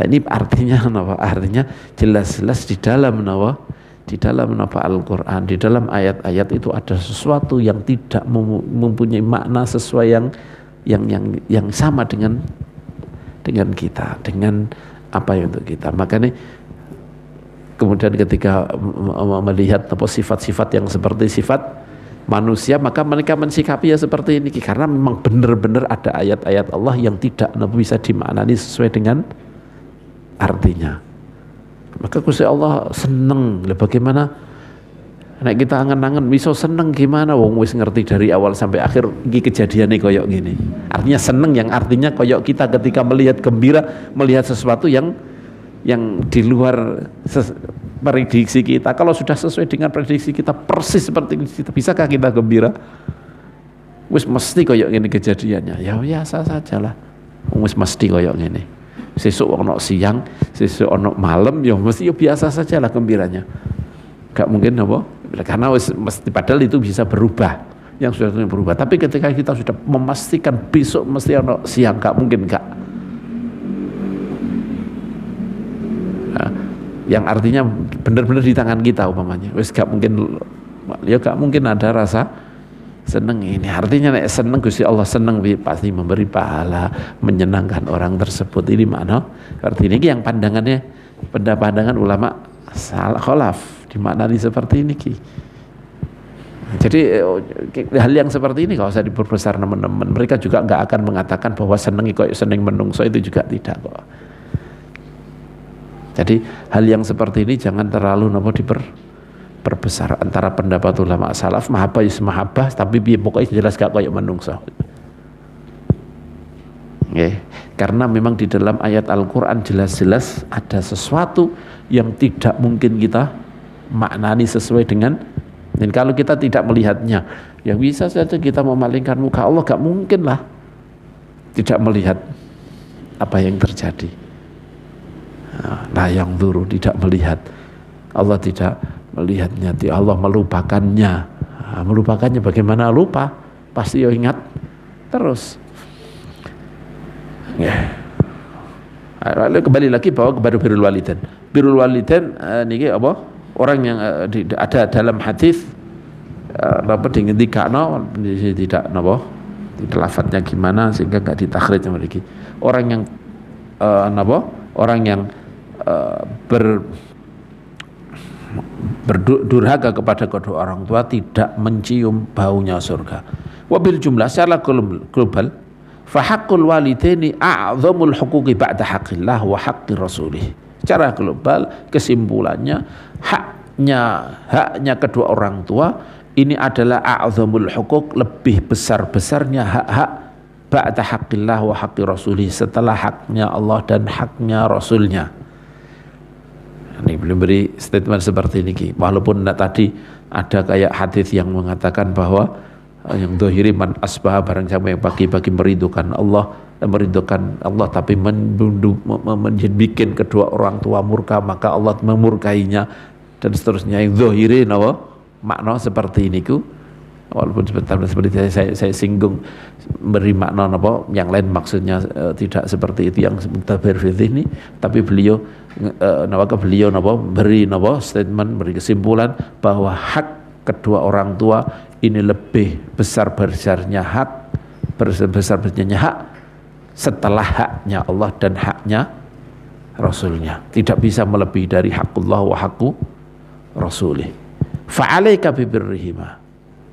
S1: Nah ini artinya apa? Artinya jelas-jelas di dalam Al-Quran, di dalam ayat-ayat itu ada sesuatu yang tidak mempunyai makna sesuai yang sama dengan kita, dengan apa yang untuk kita. Makanya kemudian ketika melihat sifat-sifat yang seperti sifat manusia, maka mereka mensikapi ya seperti ini, karena memang benar-benar ada ayat-ayat Allah yang tidak bisa dimaknani sesuai dengan artinya. Maka Gusti Allah seneng. Bagaimana nek kita angen-angen bisa seneng gimana wong wis ngerti dari awal sampai akhir iki kejadiane koyok gini. Artinya seneng yang artinya koyok kita ketika melihat gembira, melihat sesuatu yang yang di luar prediksi kita. Kalau sudah sesuai dengan prediksi kita persis seperti kita, bisakah kita gembira? Wis mesti koyok ngene kejadiannya. Ya biasa sajalah. Wis mesti koyok ngene. Sesuk ono siang, sesuk ono malam, ya mesti ya biasa sajalah gembiranya. Gak mungkin apa? Karena wis mesti, padahal itu bisa berubah. Yang sudah berubah. Tapi ketika kita sudah memastikan besok mesti ono siang, gak mungkin gak. Nah, yang artinya benar-benar di tangan kita umpamanya. Wis gak mungkin, ya gak mungkin ada rasa seneng ini. Artinya nek seneng Gusti Allah seneng pasti memberi pahala, menyenangkan orang tersebut. Ini makna artinya ini yang pandangannya pandangan ulama khalaf dimaknani seperti ini ki. Jadi hal yang seperti ini kalau saya diperbesar teman-teman, mereka juga nggak akan mengatakan bahwa seneng kok seneng menungso, itu juga tidak kok. Jadi hal yang seperti ini jangan terlalu diperbesar. Antara pendapat ulama salaf mahabbah is mahabbah, tapi pokoknya jelas gak kayak menungso. Karena memang di dalam ayat Al-Quran jelas-jelas ada sesuatu yang tidak mungkin kita maknani sesuai dengan, dan kalau kita tidak melihatnya, ya bisa saja kita memalingkan muka Allah, gak mungkin lah tidak melihat apa yang terjadi. Nah yang dulu tidak melihat, Allah tidak melihatnya, Allah melupakannya. Melupakannya bagaimana lupa? Pasti ya ingat terus. Lalu kembali lagi bahwa kepada birrul walidain. Birrul walidain niki apa? Orang yang ada dalam hadis napa dingendikano tidak napa lafadznya gimana sehingga enggak ditakhrij mriki. Orang yang napa? Orang yang berdurhaka kepada kedua orang tua tidak mencium baunya surga. Wabil jumlah secara global, fahaqqul walidaini a'zamul huquqi ba'da haqqillah wa haqqi rasulih. Secara global kesimpulannya haknya kedua orang tua ini adalah a'zamul huquq, lebih besar-besarnya hak-hak ba'da haqqillah wa haqqi rasulih, setelah haknya Allah dan haknya Rasulnya. Ini belum beri statement seperti ini ki. Walaupun tadi ada kayak hadis yang mengatakan bahwa yang dohiri man asbah, barang siapa yang pagi-pagi merindukan Allah tapi bikin kedua orang tua murka, maka Allah memurkainya dan seterusnya. Yang dohiri makna seperti ini ku. Walaupun seperti saya singgung beri makna yang lain, maksudnya tidak seperti itu yang mutabir fikih ini, tapi beliau beri statement, beri kesimpulan bahwa hak kedua orang tua ini lebih besar-besarnya hak setelah haknya Allah dan haknya Rasulnya. Tidak bisa melebihi dari haqqullah wa haqqu rasulih. Fa'alaika bibirrihima,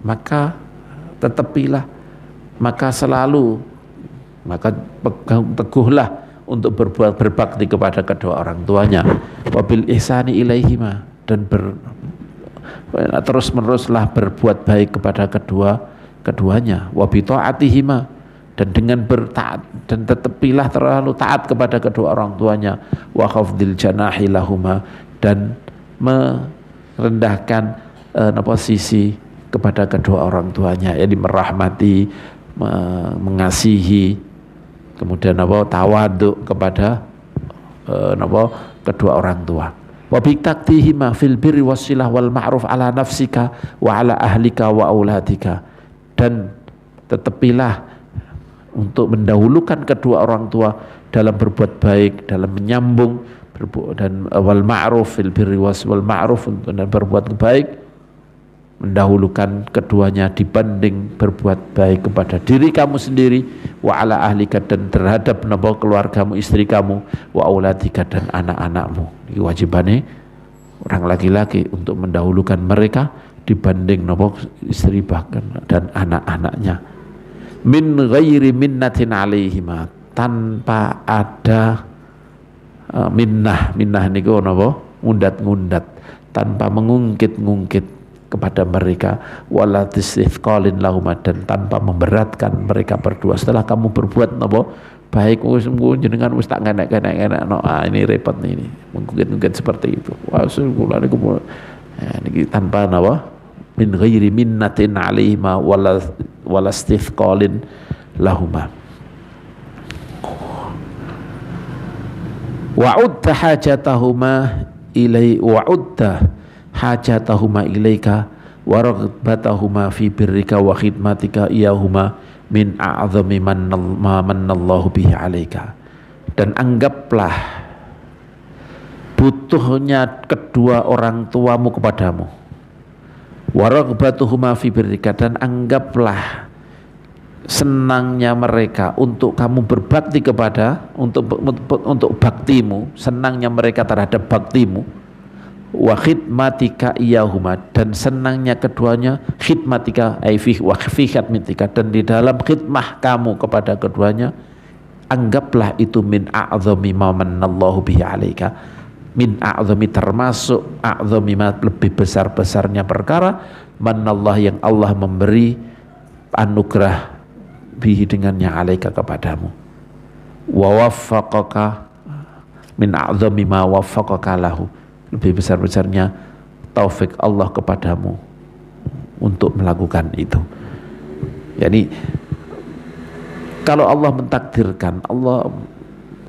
S1: maka tetepilah, maka pegang teguhlah untuk berbakti kepada kedua orang tuanya. Wabil ihsani ilaihima, dan terus meneruslah berbuat baik kepada keduanya. Wabi ta'atihima, dan dengan bertaat, dan tetepilah terlalu taat kepada kedua orang tuanya. Wa khafdil janahi lahuma, dan merendahkan sisi kepada kedua orang tuanya, yakni merahmati, mengasihi, kemudian tawaduk kepada kedua orang tua. Wa bi taktihima fil birri wasilah wal ma'ruf ala nafsika wa ala ahlika wa auladika, dan tetepilah untuk mendahulukan kedua orang tua dalam berbuat baik, dalam menyambung, dan wal ma'ruf fil birri wal ma'ruf, dan berbuat baik, mendahulukan keduanya dibanding berbuat baik kepada diri kamu sendiri, wa ala ahlika, dan terhadap keluargamu, istri kamu, wa auladika, dan anak-anakmu. Ini wajibannya orang laki-laki untuk mendahulukan mereka dibanding istri bahkan dan anak-anaknya. Min ghairi minnatin alaihima, tanpa ada minnah niku ngundat-ngundat, tanpa mengungkit-ngungkit kepada mereka, wala tisithqalin lahuma, dan tanpa memberatkan mereka berdua. Setelah kamu berbuat baik wis jenengan wis tak enak-enak no, ini repot nih ini. Mungkin seperti itu. Wah, kula niku niki tanpa napa min ghairi minnatin alaihima wala istithqalin lahuma. Wa'udda hajatahuma ilaika wa raghbatahuma fi birrika wa khidmatika iyahuma min a'zami ma manallahu bihi alaika. Dan anggaplah butuhnya kedua orang tuamu kepadamu, wa raghbatuhuma fi birrika, dan anggaplah senangnya mereka untuk kamu berbakti kepada untuk baktimu, senangnya mereka terhadap baktimu, wa khidmatika iyahuma, dan senangnya keduanya khidmatika ay fi wa fi khidmatika, dan di dalam khidmah kamu kepada keduanya, anggaplah itu min a'zami ma manallahu bihi alaika, min a'zami, termasuk a'zami ma, lebih besar-besarnya perkara, manallah, yang Allah memberi anugerah bihi, dengannya, alaika, kepadamu, wa waffaqaka min a'zami ma waffaqaka lahu, lebih besar-besarnya taufik Allah kepadamu untuk melakukan itu. Jadi kalau Allah mentakdirkan, Allah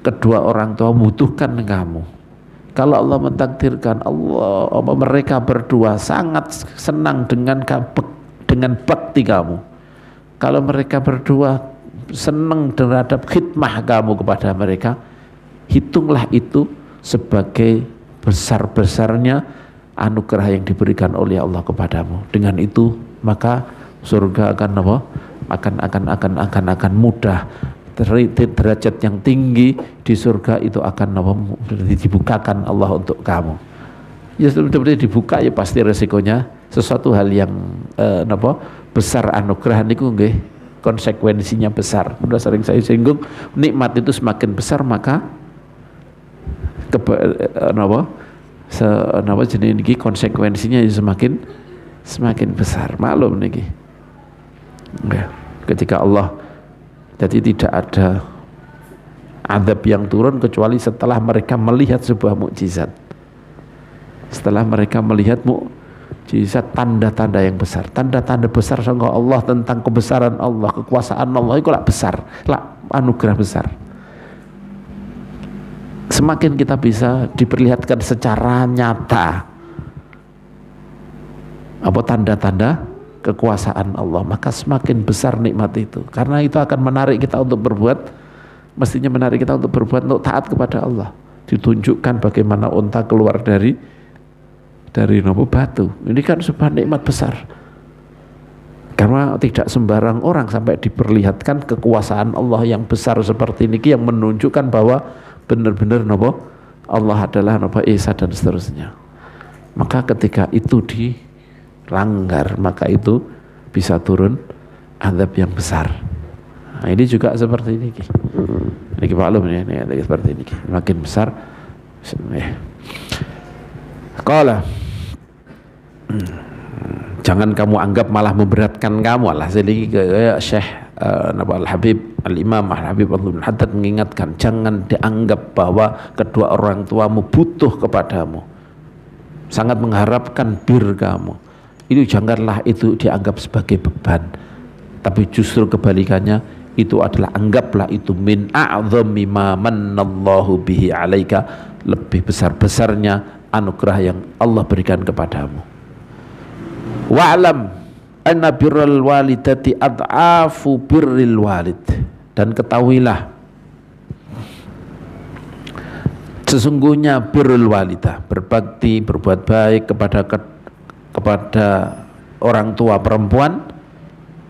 S1: kedua orang tua membutuhkan kamu, kalau Allah mentakdirkan mereka berdua sangat senang dengan bakti kamu, kalau mereka berdua senang terhadap khidmah kamu kepada mereka, hitunglah itu sebagai besar-besarnya anugerah yang diberikan oleh Allah kepadamu. Dengan itu maka surga akan apa? akan mudah, derajat yang tinggi di surga itu akan apa? Dibukakan Allah untuk kamu. Ya seperti dibuka, ya pasti resikonya sesuatu hal yang besar, anugerah niku nggih konsekuensinya besar. Sudah sering saya singgung, nikmat itu semakin besar maka jenis niki konsekuensinya semakin besar. Maklum niki. Ya, ketika Allah, jadi tidak ada azab yang turun kecuali setelah mereka melihat sebuah mukjizat. Setelah mereka melihat mukjizat, tanda-tanda yang besar, tanda-tanda besar sangka Allah, tentang kebesaran Allah, kekuasaan Allah, itu lah besar, lah anugerah besar. Semakin kita bisa diperlihatkan secara nyata apa tanda-tanda kekuasaan Allah, maka semakin besar nikmat itu, karena itu akan menarik kita untuk berbuat, mestinya menarik kita untuk berbuat, untuk taat kepada Allah. Ditunjukkan bagaimana unta keluar dari batu. Ini kan sebuah nikmat besar, karena tidak sembarang orang sampai diperlihatkan kekuasaan Allah yang besar seperti ini, yang menunjukkan bahwa benar-benar Allah adalah Esa dan seterusnya. Maka ketika itu dilanggar, maka itu bisa turun azab yang besar. Nah, ini juga seperti ini. Ini maklum ya, ini seperti ini. Makin besar. Qala, jangan kamu anggap malah memberatkan kamu. Syekh Al-Habib Al-Imam Al-Habib Abdul bin Haddad mengingatkan, jangan dianggap bahwa kedua orang tuamu butuh kepadamu, sangat mengharapkan bir kamu. Itu janganlah itu dianggap sebagai beban, tapi justru kebalikannya, itu adalah, anggaplah itu min a'zami ma manallahu bihi alaika, lebih besar-besarnya anugerah yang Allah berikan kepadamu. Wa'lam anna birral walidati ad'afu birril walid, dan ketahuilah sesungguhnya birrul walidah, berbakti, berbuat baik kepada orang tua perempuan,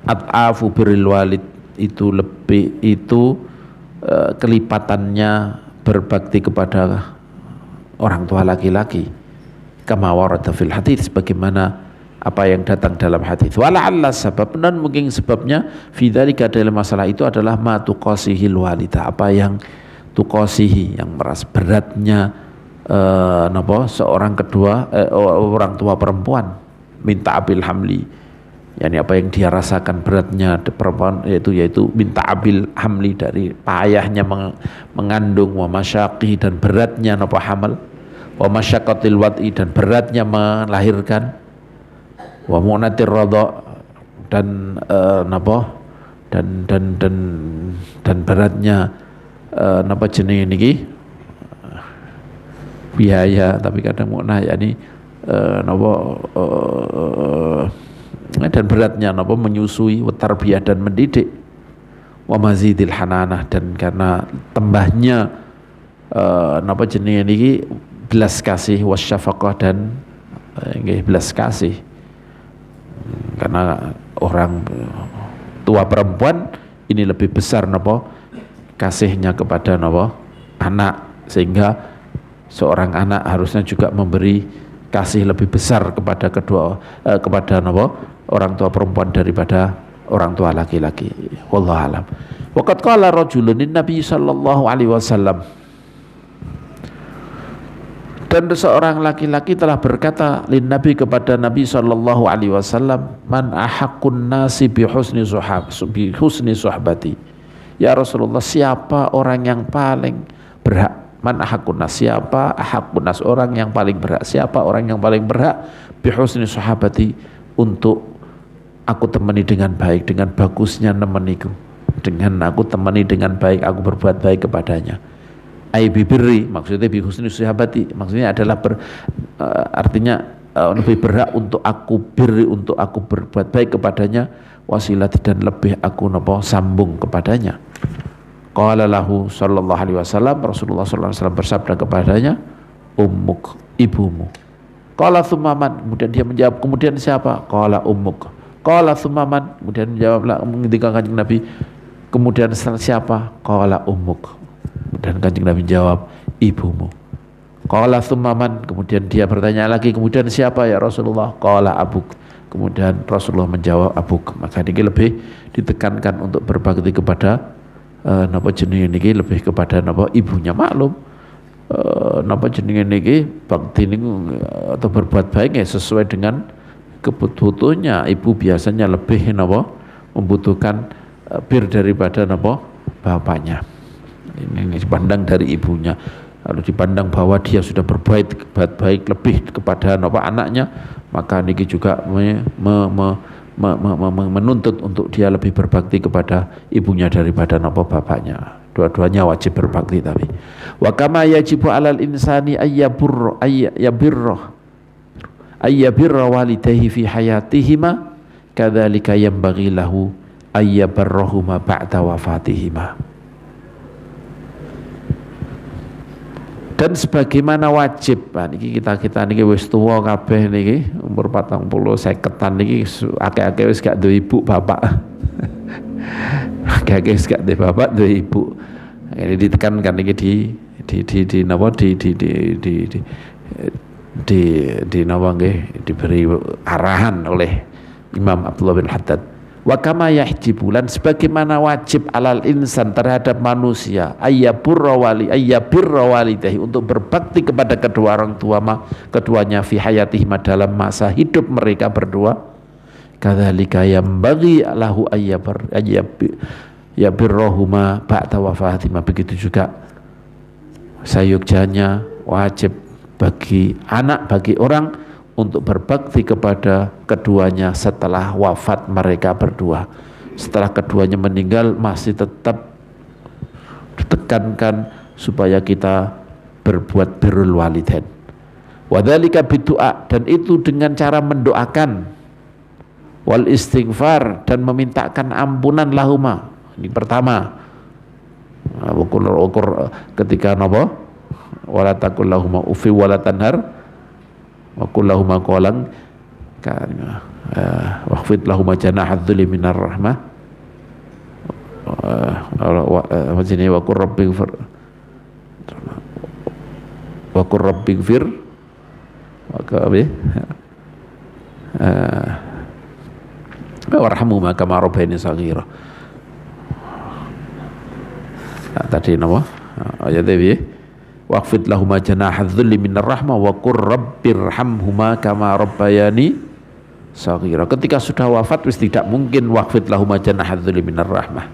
S1: ad'afu birril walid, itu kelipatannya berbakti kepada orang tua laki-laki, kama warada fil hadits, sebagaimana apa yang datang dalam hadis. Wala'alla sebab, dan mungkin sebabnya fidzalika, dalam masalah itu adalah ma tuqasihil walida, apa yang tuqasihi, yang merasa beratnya seorang kedua orang tua perempuan, minta abil hamli, yakni apa yang dia rasakan beratnya perempuan, yaitu minta abil hamli, dari payahnya mengandung, wa masyaqi, dan beratnya napa hamal, wa masyaqqatil wad'i, dan beratnya melahirkan, wa mu'natir radha, dan napa dan beratnya napa jenenge niki biaya, tapi kadang mu'nah yakni napa dan beratnya napa menyusui, wa tarbiyah, dan mendidik, wa mazidil hananah, dan karena tambahnya napa jenenge niki belas kasih, wasyafaqah, dan nggih belas kasih, karena orang tua perempuan ini lebih besar napa kasihnya kepada napa anak, sehingga seorang anak harusnya juga memberi kasih lebih besar kepada kepada napa orang tua perempuan daripada orang tua laki-laki. Wallahu alam. Waqad qala rajulun Nabi sallallahu alaihi wasallam, dan seorang laki-laki telah berkata lin Nabi, kepada Nabi sallallahu alaihi wasallam, man ahaqqun nasi bi husni suhbati. Ya Rasulullah, siapa orang yang paling berhak? Man ahaqqun nas, siapa ahaqqun nas, orang yang paling berhak, siapa orang yang paling berhak bi husni suhbati, untuk aku temani dengan baik, dengan bagusnya nemeniku, dengan aku temani dengan baik, aku berbuat baik kepadanya. Ai bibirri, maksudnya bi husni suhbati, maksudnya adalah artinya lebih berhak untuk aku birri, untuk aku berbuat baik kepadanya, wasilati, dan lebih aku napa sambung kepadanya. Qala lahu sallallahu alaihi wasallam, Rasulullah sallallahu alaihi wasallam bersabda kepadanya, ummuk, ibumu. Qala tsumma man, kemudian dia menjawab, kemudian siapa? Qala ummuk. Qala tsumma man, kemudian menjawablah, menghentikan Kanjeng Nabi, kemudian siapa? Qala ummuk. Dan Kanjeng Nabi jawab, ibumu. Qala tsumma man, kemudian dia bertanya lagi, kemudian siapa ya Rasulullah? Qala abuk. Kemudian Rasulullah menjawab abuk. Maka ini lebih ditekankan untuk berbakti kepada napa jenenge niki, lebih kepada napa ibunya. Maklum napa jenenge niki bakti niku atau berbuat baik ya sesuai dengan kebutuhannya. Ibu biasanya lebih napa membutuhkan bir daripada napa bapaknya. Ini dipandang dari ibunya. Kalau dipandang bahwa dia sudah berbuat baik lebih kepada napa anaknya, maka niki juga menuntut untuk dia lebih berbakti kepada ibunya daripada napa bapaknya. Dua-duanya wajib berbakti. Tapi wa kama yajibu alal insani ayyabirra walidayhi fi hayatihima, kadzalika yanbaghi lahu ayyabarrahuma ba'da wafatihima. Dan sebagaimana wajib, niki kita niki wis tuwa kabeh niki, umur 40 50-an niki akeh-akeh wis gak duwe ibu bapak. Akeh-akeh wis gak duwe bapak duwe ibu. Ini ditekankan niki di napa di napa nggih, diberi arahan oleh Imam Abdullah bin Haddad. Wa kama yahjibu, lan sebagaimana wajib alal insan terhadap manusia, ayyabirra walidahi, untuk berbakti kepada kedua orang tua keduanya fi hayatihima, dalam masa hidup mereka berdua. Kadzalika yambaghi lahu ayyabirrahuma ba'da wafatihima, begitu juga sayugjanya wajib bagi anak, bagi orang, untuk berbakti kepada keduanya setelah wafat mereka berdua. Setelah keduanya meninggal, masih tetap ditekankan supaya kita berbuat birrul walidain. Wadzalika bidu'a, dan itu dengan cara mendoakan, wal istighfar, dan memintakan ampunan lahuma. Ini pertama. Ukur ketika napa? Wala taqul lahuma ufi wala tanhar wa qul lahuma qawlan karima waqfid lahuma janaha dzulli minar rahmah wa jini wa qur rabbighfir wa kabe warhamhuma kama rabbayani shaghira. Tadi napa ayat piye? Waqfid lahuma janaha dzulli minar rahmah wa qur rabbirhamhuma kama rabbayani shaghira. Ketika sudah wafat wis tidak mungkin waqfid lahum janahadzul minar rahmah.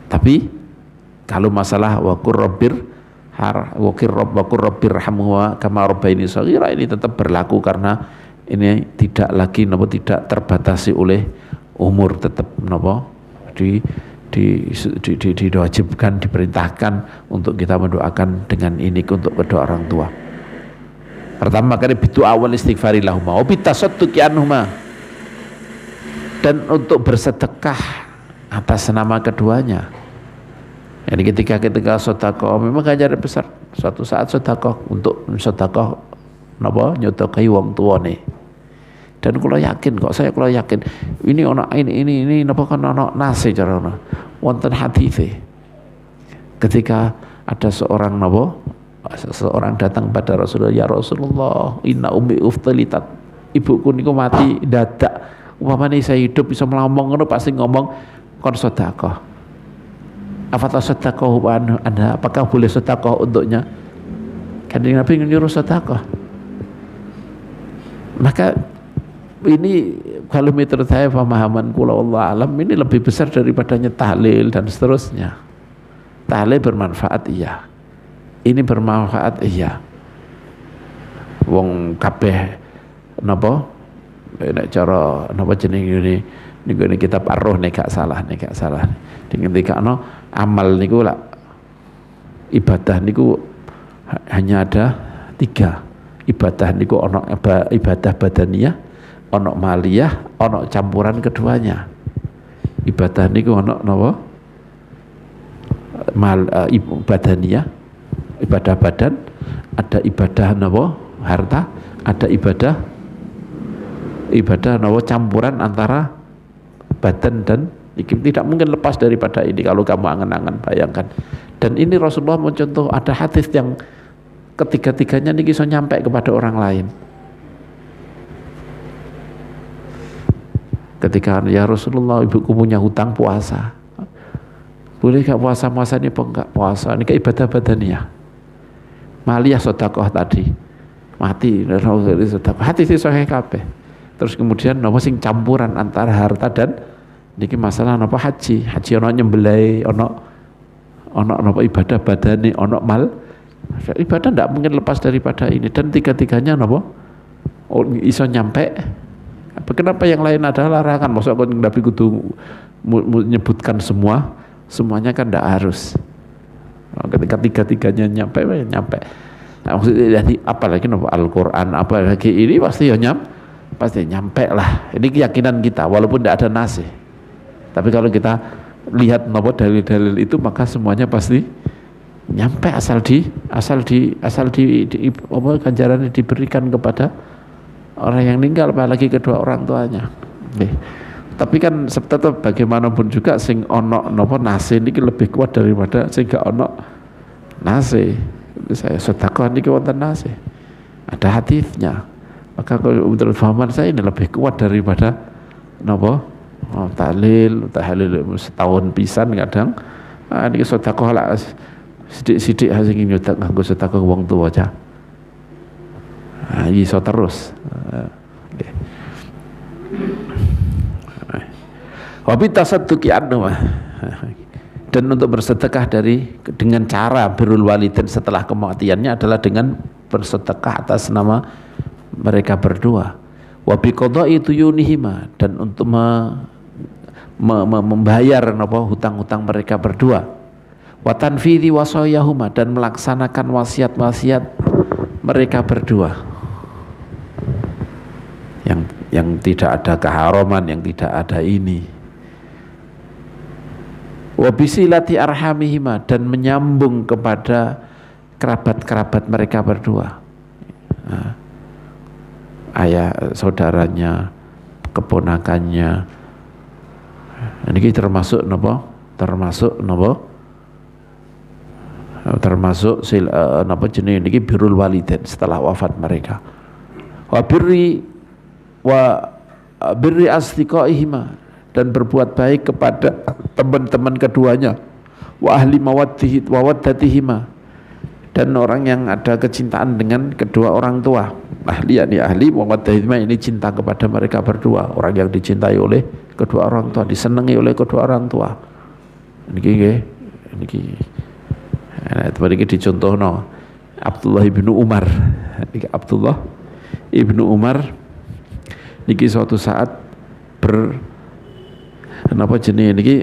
S1: Tapi kalau masalah waqur rabbir hamhuwa kama rabbaini shaghira ini tetap berlaku karena ini tidak lagi tidak terbatasi oleh umur, tetap diwajibkan, diperintahkan untuk kita mendoakan dengan ini untuk kedua orang tua. Pertama kali bidu'a wal istighfari lahuma wa bitasadduqi anhuma, dan untuk bersedekah atas nama keduanya. Jadi ketika sedekah memang ganjaran besar. Suatu saat sedekah untuk sedekah nyodokai wong tuane. Dan kula yakin ini napa kan ana nase carane wonten hadise ketika ada seorang datang pada Rasulullah, ya Rasulullah, inna ummi uftalitat, ibuku niku mati dadak, umpamane saya hidup bisa melambung ngono pasti ngomong kon sedekah. Afata sedekah Anda, apakah boleh sedekah untuknya? Kanjeng Nabi nyuruh sedekah. Maka ini kalau menurut saya pemahaman kula wallahu alam ini lebih besar daripada tahlil dan seterusnya. Tahlil bermanfaat iya, ini bermanfaat iya. Wong kabeh napa nek cara napa jeneng ini kitab Ar-Ruh nek gak salah dengan dikakno amal niku lah ibadah niku hanya ada 3. Ibadah niku ono ibadah badaniyah, ono maliyah, ono campuran keduanya. Ibadah niku ono napa? Badaniyah, ibadah badan, ada ibadah napa? Harta, ada ibadah napa? Campuran antara badan dan tidak mungkin lepas daripada ini kalau kamu angan-angan, bayangkan. Dan ini Rasulullah mencontoh, ada hadis yang ketiga-tiganya ini bisa nyampe kepada orang lain. Ketika ya Rasulullah, ibuku punya hutang puasa, boleh gak puasa ini apa enggak? Puasa ini kayak ibadah badaniyah, maliyah sedekah tadi mati sedekah hati sih sahih kabeh. Terus kemudian napa sing campuran antara harta dan niki masalah napa haji ono nyembelih, ono napa ibadah badani, ono mal ibadah tidak mungkin lepas daripada ini, dan tiga-tiganya napa iso nyampe. Kenapa yang lain ada larangan? Maksud Nabi kudu menyebutkan semuanya kan tidak harus. Ketika tiga-tiganya nyampe. Nah, maksudnya jadi apalagi napa Al-Qur'an, apalagi ini pasti nyampe lah. Ini keyakinan kita walaupun tidak ada nasi. Tapi kalau kita lihat napa dalil-dalil itu maka semuanya pasti nyampe asal di ganjarannya diberikan kepada orang yang meninggal, apalagi kedua orang tuanya. Tapi kan tetap bagaimanapun juga sing ono napa nasi ini lebih kuat daripada sing gak ono nasi. Saya sedekah niki wonten nasi, ada hadisnya. Maka kalau menurut pahaman saya ini lebih kuat daripada napa tahlil setahun pisan kadang niki sedekah lah sidik-sidik sing nyodak nganggo sedekah wong tuwa aja. Iso terus. Wa bi tasadduqi anhu, dan untuk bersedekah dengan cara birrul walidain setelah kematiannya adalah dengan bersedekah atas nama mereka berdua. Wa bi qada'i tuyunihima, dan untuk membayar hutang-hutang mereka berdua. Wa tanfidhi wasayahuma, dan melaksanakan wasiat-wasiat mereka berdua. Yang tidak ada keharaman, yang tidak ada ini. Wa bisilati arhamihima, dan menyambung kepada kerabat-kerabat mereka berdua. Ayah saudaranya, keponakannya. Ini termasuk napa? Termasuk jenis ini birrul walidain setelah wafat mereka. Wa birri asdiqaihima, dan berbuat baik kepada teman-teman keduanya. Wa ahli mawaddatihima, dan orang yang ada kecintaan dengan kedua orang tua. Ahli yakni ahli mawaddah ini cinta kepada mereka berdua, orang yang dicintai oleh kedua orang tua, disenangi oleh kedua orang tua. Niki nggih, niki. Nah, itu dicontohno Abdullah ibnu Umar. Niki Abdullah ibnu Umar niki suatu saat napa jenenge niki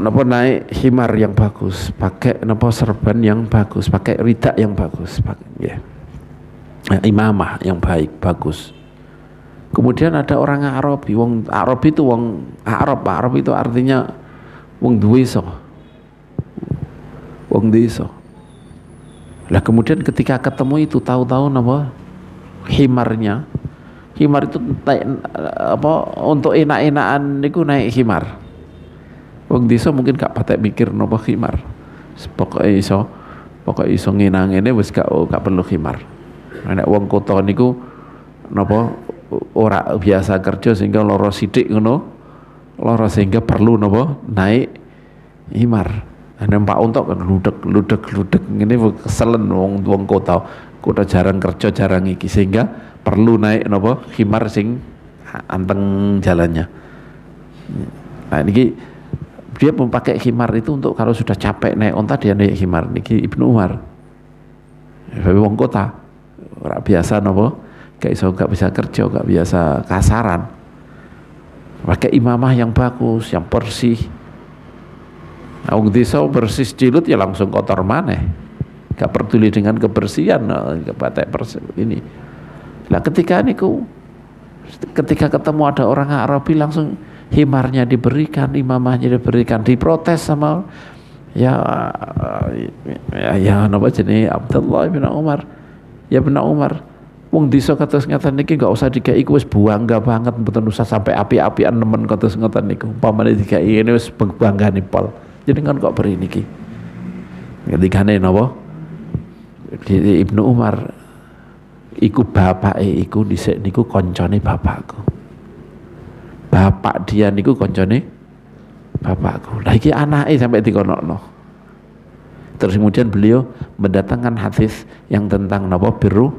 S1: napa naik himar yang bagus, pakai napa serban yang bagus, pakai rida yang bagus, pakai ya. Imamah yang baik, bagus. Kemudian ada orang Arabi, wong Arabi itu wong Arab itu artinya wong desa. Wong desa. Lah kemudian ketika ketemu itu tahu-tahu napa himarnya. Himar itu apa untuk enak-enakan niku naik himar. Wong desa mungkin gak patek mikir napa himar. Pokoke iso ngenang-ngene wis gak perlu himar. Nek wong kota niku napa ora biasa kerja sehingga lara sithik ngono, lara sehingga perlu napa naik himar. Numpak unta kan ludek ngene keselen wong kota jarang kerja, jarang iki sehingga perlu naik napa himar sing anteng jalannya. Nah niki dia memakai himar itu untuk kalau sudah capek naik unta dia naik himar. Niki Ibnu Umar. Wong kota ora biasa napa gak bisa kerja, gak biasa kasaran, pakai imamah yang bagus, yang bersih. Nah, wong desa bersih cilut ya langsung kotor maneh, gak peduli dengan kebersihan, patek ini. Lah ketika ketemu ada orang Arabi langsung himarnya diberikan, imamahnya diberikan, diprotes sama ya napa jenenge Abdullah bin Umar. Ya benar Umar, wong desa kados ngeten niki enggak usah dikai wis bangga banget mboten usah sampai api-apian nemen kados ngeten niku. Umpamane dikai ngene wis banggane pol. Jadi kan kok beri niki. Ketikane napa? Ibnu Umar iku bapake iku dhisik niku koncone bapakku. Bapak dia niku koncone bapakku. Lah iki anake sampai dikonokno. Terus kemudian beliau mendatangkan hadis yang tentang napa birru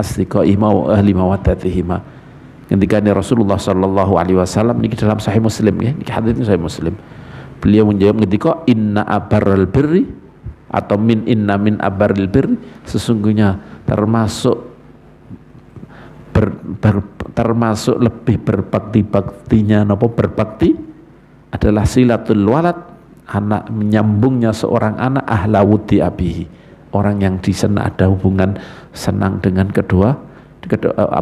S1: asdiqaihima wa ahli mawaddatihima. Ketika Rasulullah sallallahu alaihi wasallam niki dalam Sahih Muslim ya, niki hadis ini Sahih Muslim. Beliau menjawab ketika inna abarral birri atau inna min abarril birri, sesungguhnya termasuk lebih berbakti-baktinya napa berbakti adalah silatul walad, anak menyambungnya seorang anak ahlawudi abihi, orang yang di sana ada hubungan senang dengan kedua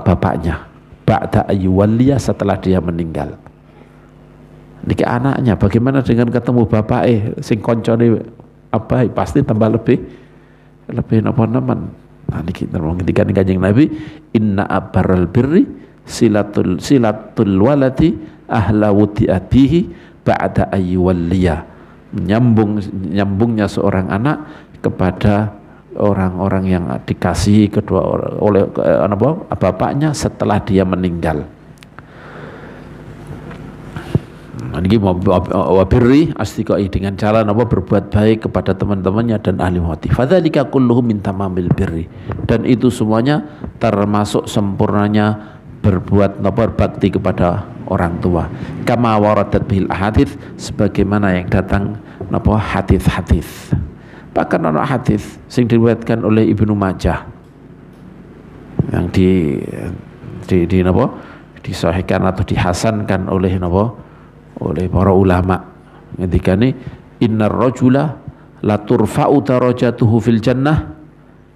S1: bapaknya, ba'da ayyuwalliya, setelah dia meninggal. Niki anaknya bagaimana dengan ketemu bapak sing koncone apa pasti tambah lebih napa nemen. Nah niki ketika Kanjeng Nabi inna abarral birri silatul waladi ahlawudi abihi ba'da ayyuwalliya, menyambungnya seorang anak kepada orang-orang yang dikasihi oleh bapaknya setelah dia meninggal. Ini wabirri asdiqai, dengan cara berbuat baik kepada teman-temannya dan ahli mati. Fadzalika kulluhu min tamamil birri, dan itu semuanya termasuk sempurnanya berbuat berbakti kepada orang tua. Kama waradat bil ahadits, sebagaimana yang datang hadis-hadis. Bahkan ana hadis sing diriwayatkan oleh Ibnu Majah yang disahihkan atau dihasankan oleh para ulama. Ketika ini innar rajula la turfa'u darajatuhu fil jannah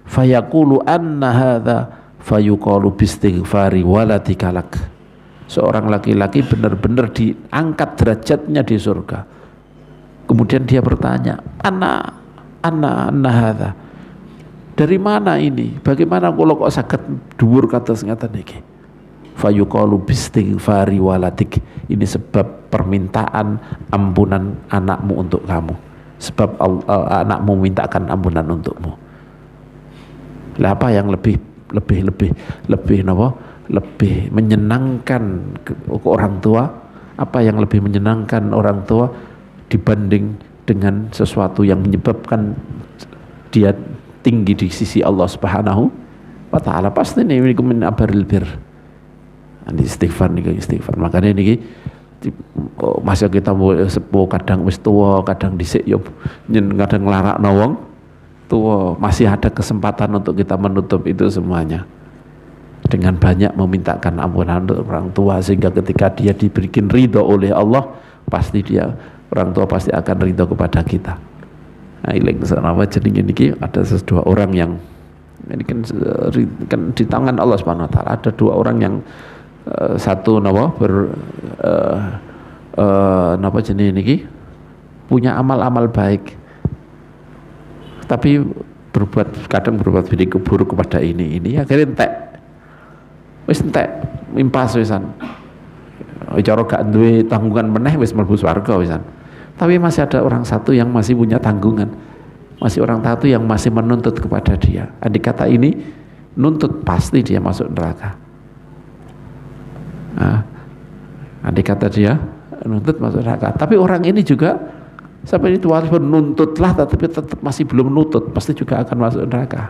S1: fayaqulu anna hadza fayuqalu bistighfari waladika lak. Seorang laki-laki benar-benar diangkat derajatnya di surga. Kemudian dia bertanya, anna hadza, dari mana ini? Bagaimana kula kok saged dhuwur kados ngaten iki? Fayuqalu bistighfari waladik, ini sebab permintaan ampunan anakmu untuk kamu, sebab anakmu mintakan ampunan untukmu. Lah apa yang lebih menyenangkan orang tua? Apa yang lebih menyenangkan orang tua dibanding dengan sesuatu yang menyebabkan dia tinggi di sisi Allah Subhanahu wa taala. Pasti niku min abaril bir. Istighfar niku istighfar. Makanya niki masa kita sepuh kadang wis tuwa, kadang dhisik yo kadang nglarakno wong tuwa, masih ada kesempatan untuk kita menutup itu semuanya dengan banyak memintakan ampunan untuk orang tua, sehingga ketika dia diberikan ridho oleh Allah, pasti orang tua pasti akan ridho kepada kita. Nah, iling apa jenenge niki ada dua orang yang ini kan di tangan Allah Subhanahu wa taala, ada dua orang yang satu napa jenenge niki punya amal-amal baik, tapi kadang berbuat buruk kepada ini akhirnya entek impas wisan, cara gak duwe tanggungan meneh wis mlebu swarga wisan. Tapi masih ada orang satu yang masih punya tanggungan, masih orang satu yang masih menuntut kepada dia. Andai kata ini nuntut, pasti dia masuk neraka. Andai kata dia nuntut masuk neraka. Tapi orang ini juga sampai itu walaupun nuntutlah, tapi tetap masih belum nutut, pasti juga akan masuk neraka.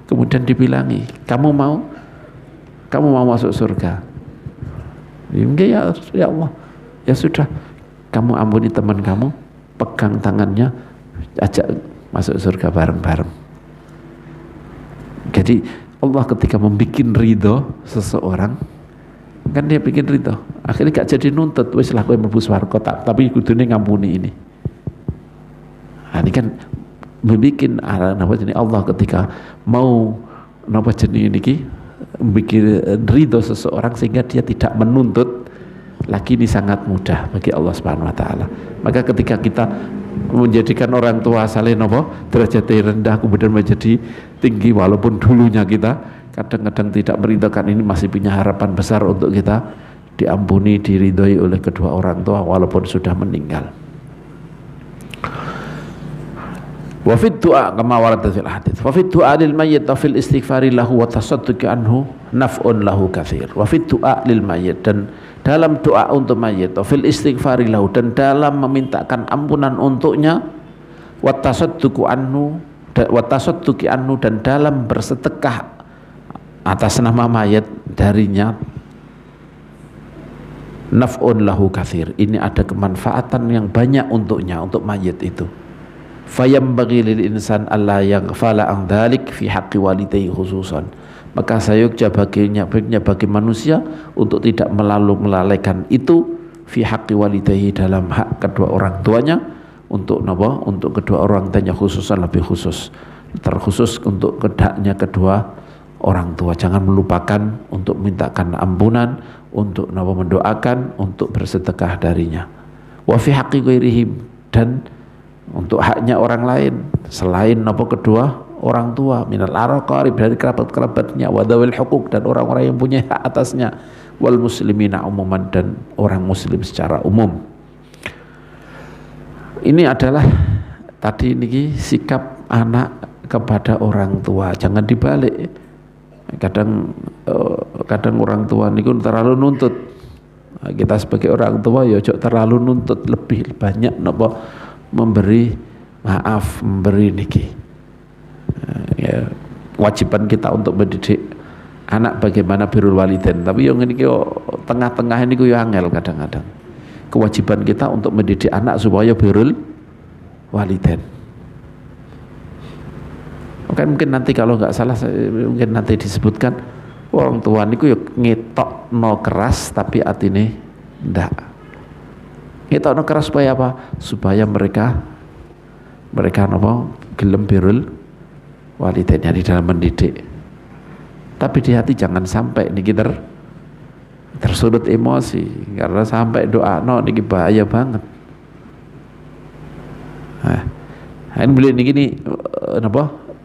S1: Kemudian dibilangi, kamu mau masuk surga? Ya Allah, ya sudah, kamu ampuni teman kamu, pegang tangannya, ajak masuk surga bareng-bareng. Jadi Allah ketika membikin ridho seseorang, kan dia bikin ridho, akhirnya gak jadi nuntut, wis lah kowe mlebu swarga, tapi kudune ngampuni ini. Nah, ini kan membikin Allah ketika mau bikin ridho seseorang sehingga dia tidak menuntut lagi, ini sangat mudah bagi Allah Subhanahu wa taala. Maka ketika kita menjadikan orang tua saling derajatnya rendah kemudian menjadi tinggi, walaupun dulunya kita kadang-kadang tidak meridhokan, ini masih punya harapan besar untuk kita diampuni, diridhoi oleh kedua orang tua walaupun sudah meninggal. Wa fid du'a kama warada fil hadits. Wa fid du'a lil mayyit wa fil istighfari lahu wa tasadduqi anhu naf'un lahu katsir. Wa fid du'a lil mayyit, dan dalam doa untuk mayit, wa fil istighfari lahu, dan dalam memintakan ampunan untuknya, wa tasadduqi anhu, dan dalam bersedekah atas nama mayit darinya, naf'un lahu katsir, ini ada kemanfaatan yang banyak untuknya, untuk mayit itu. Fayambaghi lil insan alla yaghfala an dzalik fi haqqi walidayhi khususan, maka sayuknya baiknya bagi manusia untuk tidak melalaikan itu fi haqqi walidayhi, dalam hak kedua orang tuanya, untuk kedua orang tuanya khususan, lebih khusus, terkhusus untuk haknya kedua orang tua. Jangan melupakan untuk mintakan ampunan, untuk mendoakan, untuk bersedekah darinya. Wa fi haqqi ghairihim, dan untuk haknya orang lain selain kedua orang tua, minal aqarib, dari kerabat-kerabatnya, wa dzawil huquq, dan orang-orang yang punya hak atasnya, wal muslimina umuman, dan orang muslim secara umum. Ini adalah tadi niki sikap anak kepada orang tua, jangan dibalik. Kadang orang tua niku terlalu nuntut. Kita sebagai orang tua ya ojo terlalu nuntut, lebih banyak memberi maaf, memberi niki. Ya, wajiban kita untuk mendidik anak bagaimana birrul walidain. Tapi yang ini tengah-tengah ini ya angel kadang-kadang. Kewajiban kita untuk mendidik anak supaya birrul walidain. Mungkin nanti kalau nggak salah, mungkin nanti disebutkan orang tua niku ya ngetok no keras tapi atine ndak. Ngetok no keras supaya apa? Supaya mereka gelem birrul walidainnya di dalam mendidik. Tapi di hati jangan sampai niki tersulut emosi, karena sampai doa niki bahaya banget. Ini beliau niki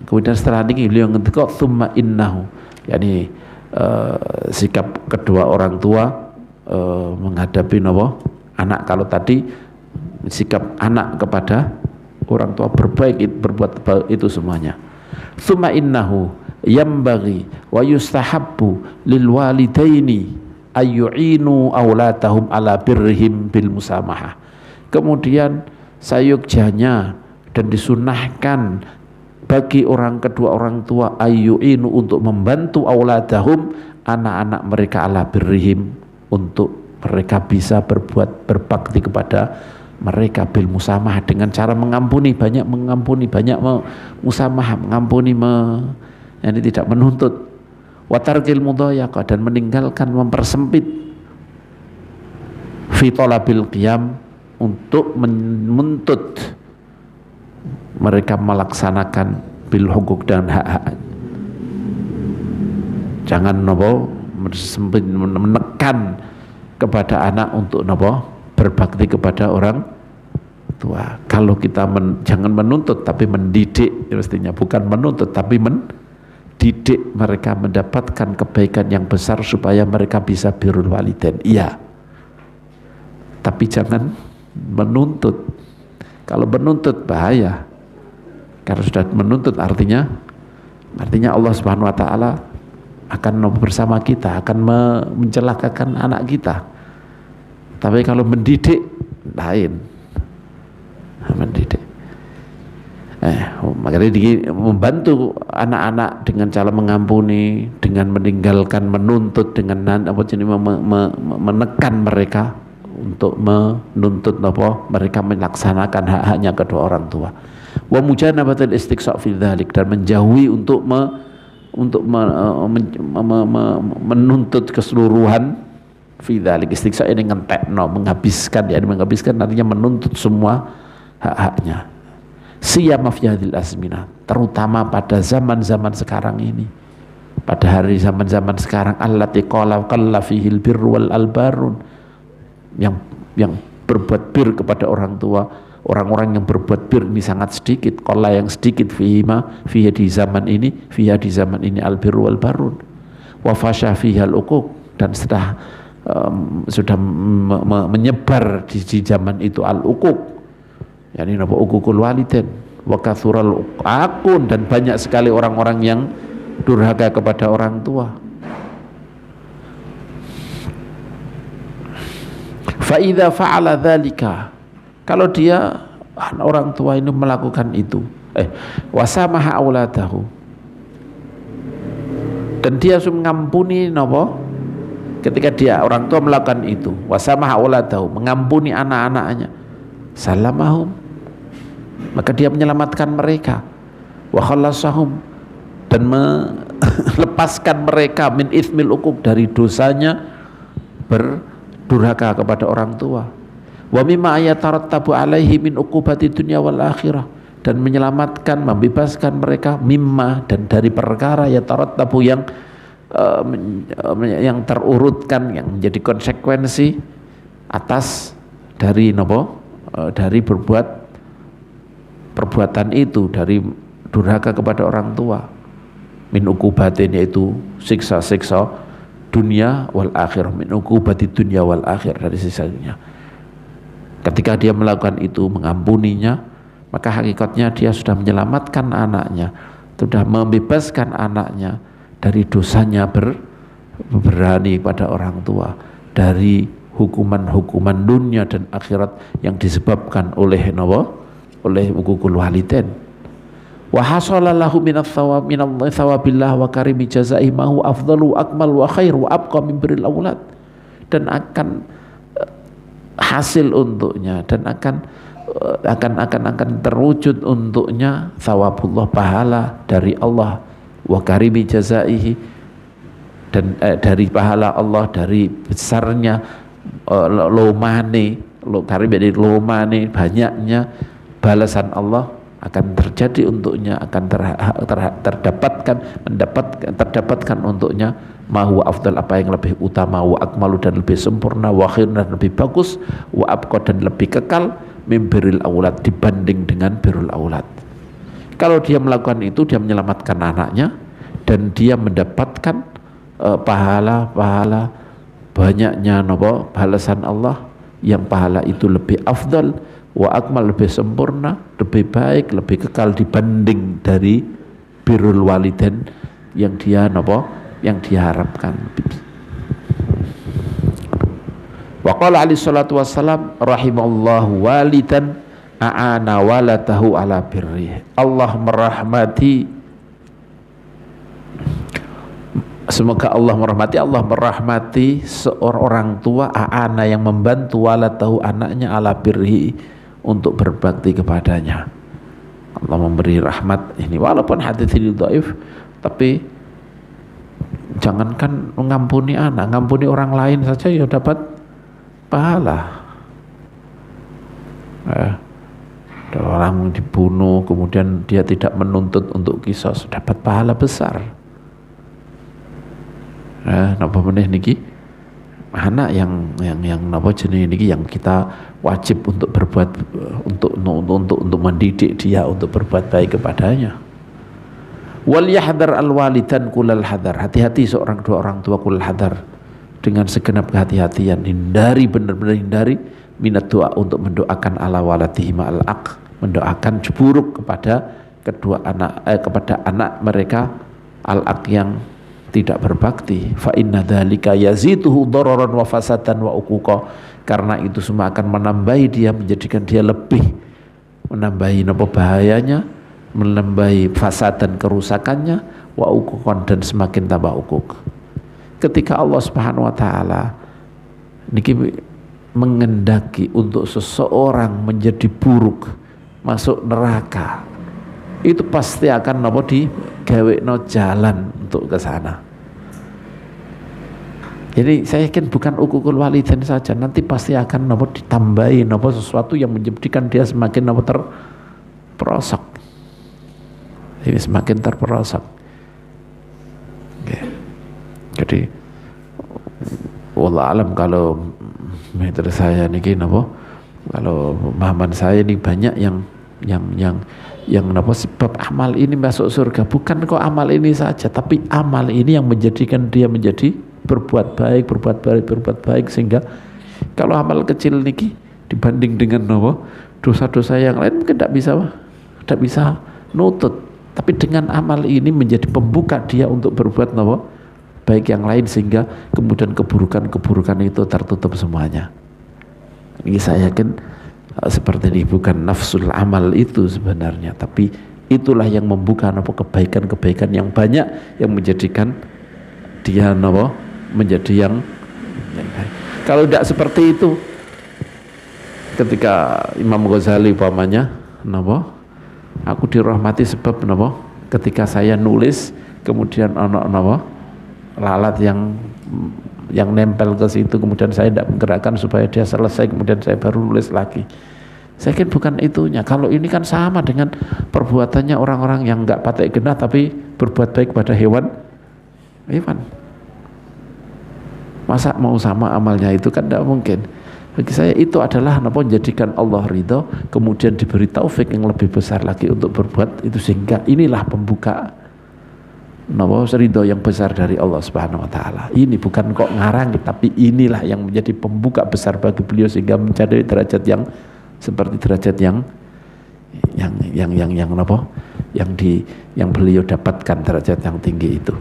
S1: kemudian setelah niki beliau ngendika tsumma innahu, yakni sikap kedua orang tua menghadapi anak. Kalau tadi sikap anak kepada orang tua berbuat baik itu semuanya. Tsumma innahu yambaghi wa yustahabbu lil walidaini ayyu'inu aulatahum ala birrihim bil musamahah. Kemudian sayugjanya dan disunahkan bagi kedua orang tua ayyu'inu untuk membantu auladahum anak-anak mereka ala birrihim untuk mereka bisa berbakti kepada mereka bil musamah dengan cara mengampuni, banyak musamah, mengampuni, yani tidak menuntut, wa tarkil mudhayaqah dan meninggalkan mempersempit, fi talabil qiyam untuk menuntut mereka melaksanakan bil hukuk dan hak-hak. Jangan menekan kepada anak untuk berbakti kepada orang tua. Kalau kita jangan menuntut tapi mendidik, mestinya bukan menuntut tapi mendidik mereka mendapatkan kebaikan yang besar supaya mereka bisa birrul walidain. Iya. Tapi jangan menuntut. Kalau menuntut bahaya. Karena sudah menuntut artinya Allah Subhanahu wa taala akan bersama kita, akan mencelakakan anak kita. Tapi kalau mendidik lain. Mendidik. Makanya membantu anak-anak dengan cara mengampuni, dengan meninggalkan menuntut, dengan menekan mereka untuk menuntut mereka melaksanakan hak-haknya kedua orang tua. Wa mujanabatul istiqsa' fi dzalik dan menjauhi untuk menuntut keseluruhan fi dzalik. Istiqsa' ini ngentekno, menghabiskan, yani menghabiskan artinya menuntut semua hak-haknya. Siyama fi hadhil azminah, terutama pada zaman-zaman sekarang ini. Pada hari zaman-zaman sekarang allati qalla fihil birru wal albarun, yang berbuat bir kepada orang tua, orang-orang yang berbuat bir ini sangat sedikit. Qalla yang sedikit fiha di zaman ini albirru wal barun wa fasha fiha al uquq, dan sudah menyebar di zaman itu al uquq, yani uququl walidain wa kathural akun, dan banyak sekali orang-orang yang durhaka kepada orang tua. Fa idza fa'ala dzalika, kalau dia orang tua ini melakukan itu, wasamaha auladahu, dan dia mengampuni ketika dia orang tua melakukan itu, wasamaha auladahu, mengampuni anak-anaknya, salamahum, maka dia menyelamatkan mereka, wa khallasahum, dan melepaskan mereka min itsmil uquq, dari dosanya berdurhaka kepada orang tua. Wa mimma ayatarattabu alaihi min uqubati dunya wal akhirah, dan menyelamatkan, membebaskan mereka mimma, dan dari perkara yatarattabu yang terurutkan, yang menjadi konsekuensi atas dari dari perbuatan itu, dari durhaka kepada orang tua. Min uqubatin, yaitu siksa-siksa dunia wal akhirah, min uqubati dunya wal akhir, dari sisanya. Ketika dia melakukan itu, mengampuninya, maka hakikatnya dia sudah menyelamatkan anaknya, sudah membebaskan anaknya dari dosanya berani pada orang tua, dari hukuman-hukuman dunia dan akhirat yang disebabkan oleh uququl walidain. Wa hasala lahu minats thawab minallahi thawabillah wa karimi jazaihi ma huwa afdalu wa akmal wa khair wa abqa min birril aulad, dan akan hasil untuknya, dan akan terwujud untuknya thawabullah, pahala dari Allah, wa karimi jazaihi, dan dari pahala Allah, dari besarnya lomane banyaknya balasan Allah akan terjadi untuknya, akan terdapatkan untuknya ma huwa afdal, apa yang lebih utama, wa akmalu, dan lebih sempurna, wa khair, dan lebih bagus, wa abqa, dan lebih kekal, mim birril aulad, dibanding dengan birrul aulad. Kalau dia melakukan itu, dia menyelamatkan anaknya, dan dia mendapatkan pahala banyaknya balasan Allah, yang pahala itu lebih afdal, wa akmal, lebih sempurna, lebih baik, lebih kekal, dibanding dari birrul walidain yang dia harapkan. Wa qala alaihi salatu wassalam rahimallahu walidan a'ana walatahu ala birri. Allah merahmati, semoga Allah merahmati seorang orang tua, a'ana yang membantu walatahu anaknya ala birri untuk berbakti kepadanya. Allah memberi rahmat ini, walaupun hadits ini dhaif, tapi jangankan mengampuni anak, ngampuni orang lain saja ya dapat pahala. Ada orang dibunuh kemudian dia tidak menuntut untuk kisos, dapat pahala besar. Napa meneh niki anak yang napa jenenge niki yang kita wajib untuk berbuat, untuk mendidik dia untuk berbuat baik kepadanya. Wal yahdhar al walidan kulal hadar, hati-hati seorang dua orang tua kulal hadar, dengan segenap kehati-hatian, hindari, benar-benar hindari minat doa untuk mendoakan ala waladihi ma'al aq, mendoakan buruk kepada kedua anak kepada anak mereka al aq yang tidak berbakti. Fa inna dzalika yazituhu dararan wa fasadan wa uquqa, karena itu semua akan menambahi dia, menjadikan dia lebih menambahi napa bahayanya, menambahi fasad dan kerusakannya, wa uquqan, dan semakin tambah uquq. Ketika Allah Subhanahu wa taala niki mengendaki untuk seseorang menjadi buruk, masuk neraka, itu pasti akan napa digawekno jalan untuk ke sana. Jadi saya yakin bukan uququl walidain saja, nanti pasti akan napa ditambahi napa sesuatu yang menjadikan dia semakin napa terperosok. Ini semakin terperosok. Jadi wallah alam, kalau menurut saya niki napa, kalau pemahaman saya ini banyak yang napa sebab amal ini masuk surga, bukan kok amal ini saja, tapi amal ini yang menjadikan dia menjadi berbuat baik, sehingga kalau amal kecil niki dibanding dengan napa dosa-dosa yang lain mungkin tidak bisa nutut, tapi dengan amal ini menjadi pembuka dia untuk berbuat napa baik yang lain, sehingga kemudian keburukan itu tertutup semuanya. Ini saya yakin seperti ini, bukan nafsul amal itu sebenarnya, tapi itulah yang membuka napa kebaikan-kebaikan yang banyak, yang menjadikan dia napa menjadi yang baik. Kalau tidak seperti itu, ketika Imam Ghazali umpamanya napa, aku dirahmati sebab napa ketika saya nulis kemudian ana napa lalat yang nempel ke situ, kemudian saya tidak menggerakkan supaya dia selesai, kemudian saya baru nulis lagi. Saya kira bukan itunya. Kalau ini kan sama dengan perbuatannya orang-orang yang nggak patek genah tapi berbuat baik pada hewan. Masa mau sama amalnya itu, kan tidak mungkin. Bagi saya itu adalah apa, menjadikan Allah ridho, kemudian diberi taufik yang lebih besar lagi untuk berbuat itu, sehingga inilah pembuka ridho yang besar dari Allah Subhanahu wa taala. Ini bukan kok ngarang, tapi inilah yang menjadi pembuka besar bagi beliau, sehingga mencapai derajat yang seperti derajat yang beliau dapatkan, derajat yang tinggi itu.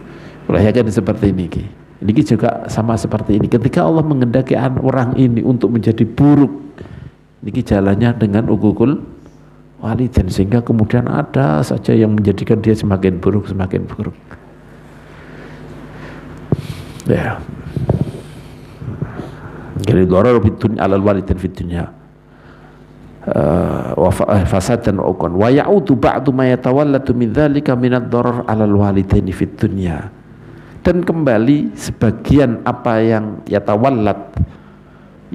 S1: Oleh yakin seperti ini. Ini juga sama seperti ini. Ketika Allah mengendaki orang ini untuk menjadi buruk, ini jalannya dengan uququl walidain, sehingga kemudian ada saja yang menjadikan dia semakin buruk. Ya. Jadi dharar bidun alal walidain fid dunya wa fasadan wa uqan wa ya'udu ba'du ma yatawallatu min dzalika min ad-dharar alal walidain fid dunya. Dan kembali sebagian apa yang yatawallat,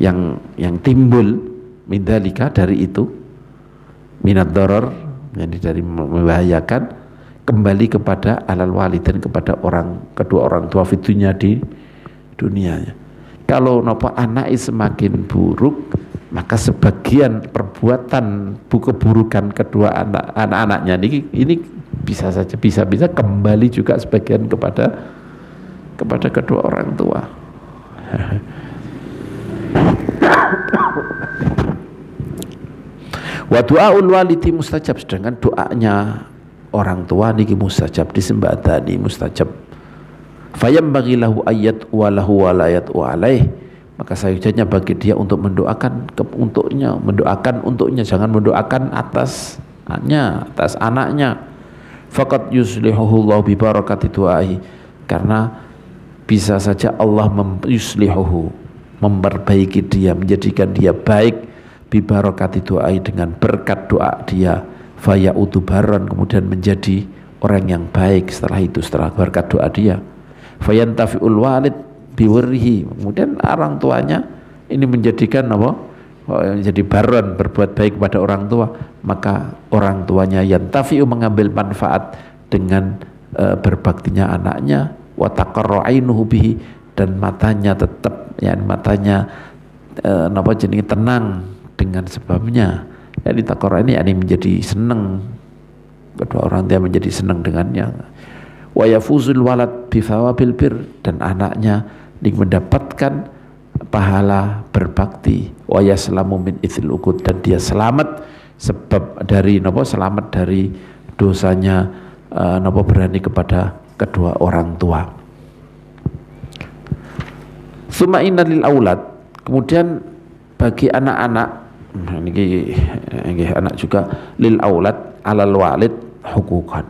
S1: yang timbul min dzalika, dari itu minad dharar, jadi dari membahayakan, kembali kepada alal walidain, kepada kedua orang tua fitunya di dunianya. Kalau napa anak semakin buruk, maka sebagian perbuatan keburukan kedua anak-anaknya ini bisa kembali juga sebagian kepada kedua orang tua. Wa du'aul walidi mustajab, sedangkan doanya orang tua niki mustajab, disembadani mustajab. Fayam bagilahu ayat walahu walayat walaih, maka sayujannya bagi dia untuk mendoakan untuknya, jangan mendoakan atasnya, atas anaknya. Faqad yuslihuhu Allah bi barakati du'ai, karena bisa saja Allah yuslihuhu, memperbaiki dia, menjadikan dia baik, bi barakati du'ai, dengan berkat doa dia, faya utubaran, kemudian menjadi orang yang baik setelah itu, setelah berkat doa dia. Fayantafi'ul walid biwirhi, kemudian orang tuanya ini menjadikan menjadi baron, berbuat baik kepada orang tua, maka orang tuanya yantafi'u, mengambil manfaat dengan berbaktinya anaknya, wa taqarra ainuhu bihi, dan matanya tetap matanya jenenge tenang dengan sebabnya. Jadi taqarra ini menjadi senang, kedua orang tua menjadi senang dengannya. Wa yafuzul walad bi thawabil bir, dan anaknya mendapatkan pahala berbakti. Wa yaslamu min ithil uqud, dan dia selamat sebab dari selamat dari dosanya berani kepada kedua orang tua. Summa inna lil aulad, kemudian bagi anak-anak, ini anak juga, lil aulad alal walid hukukan,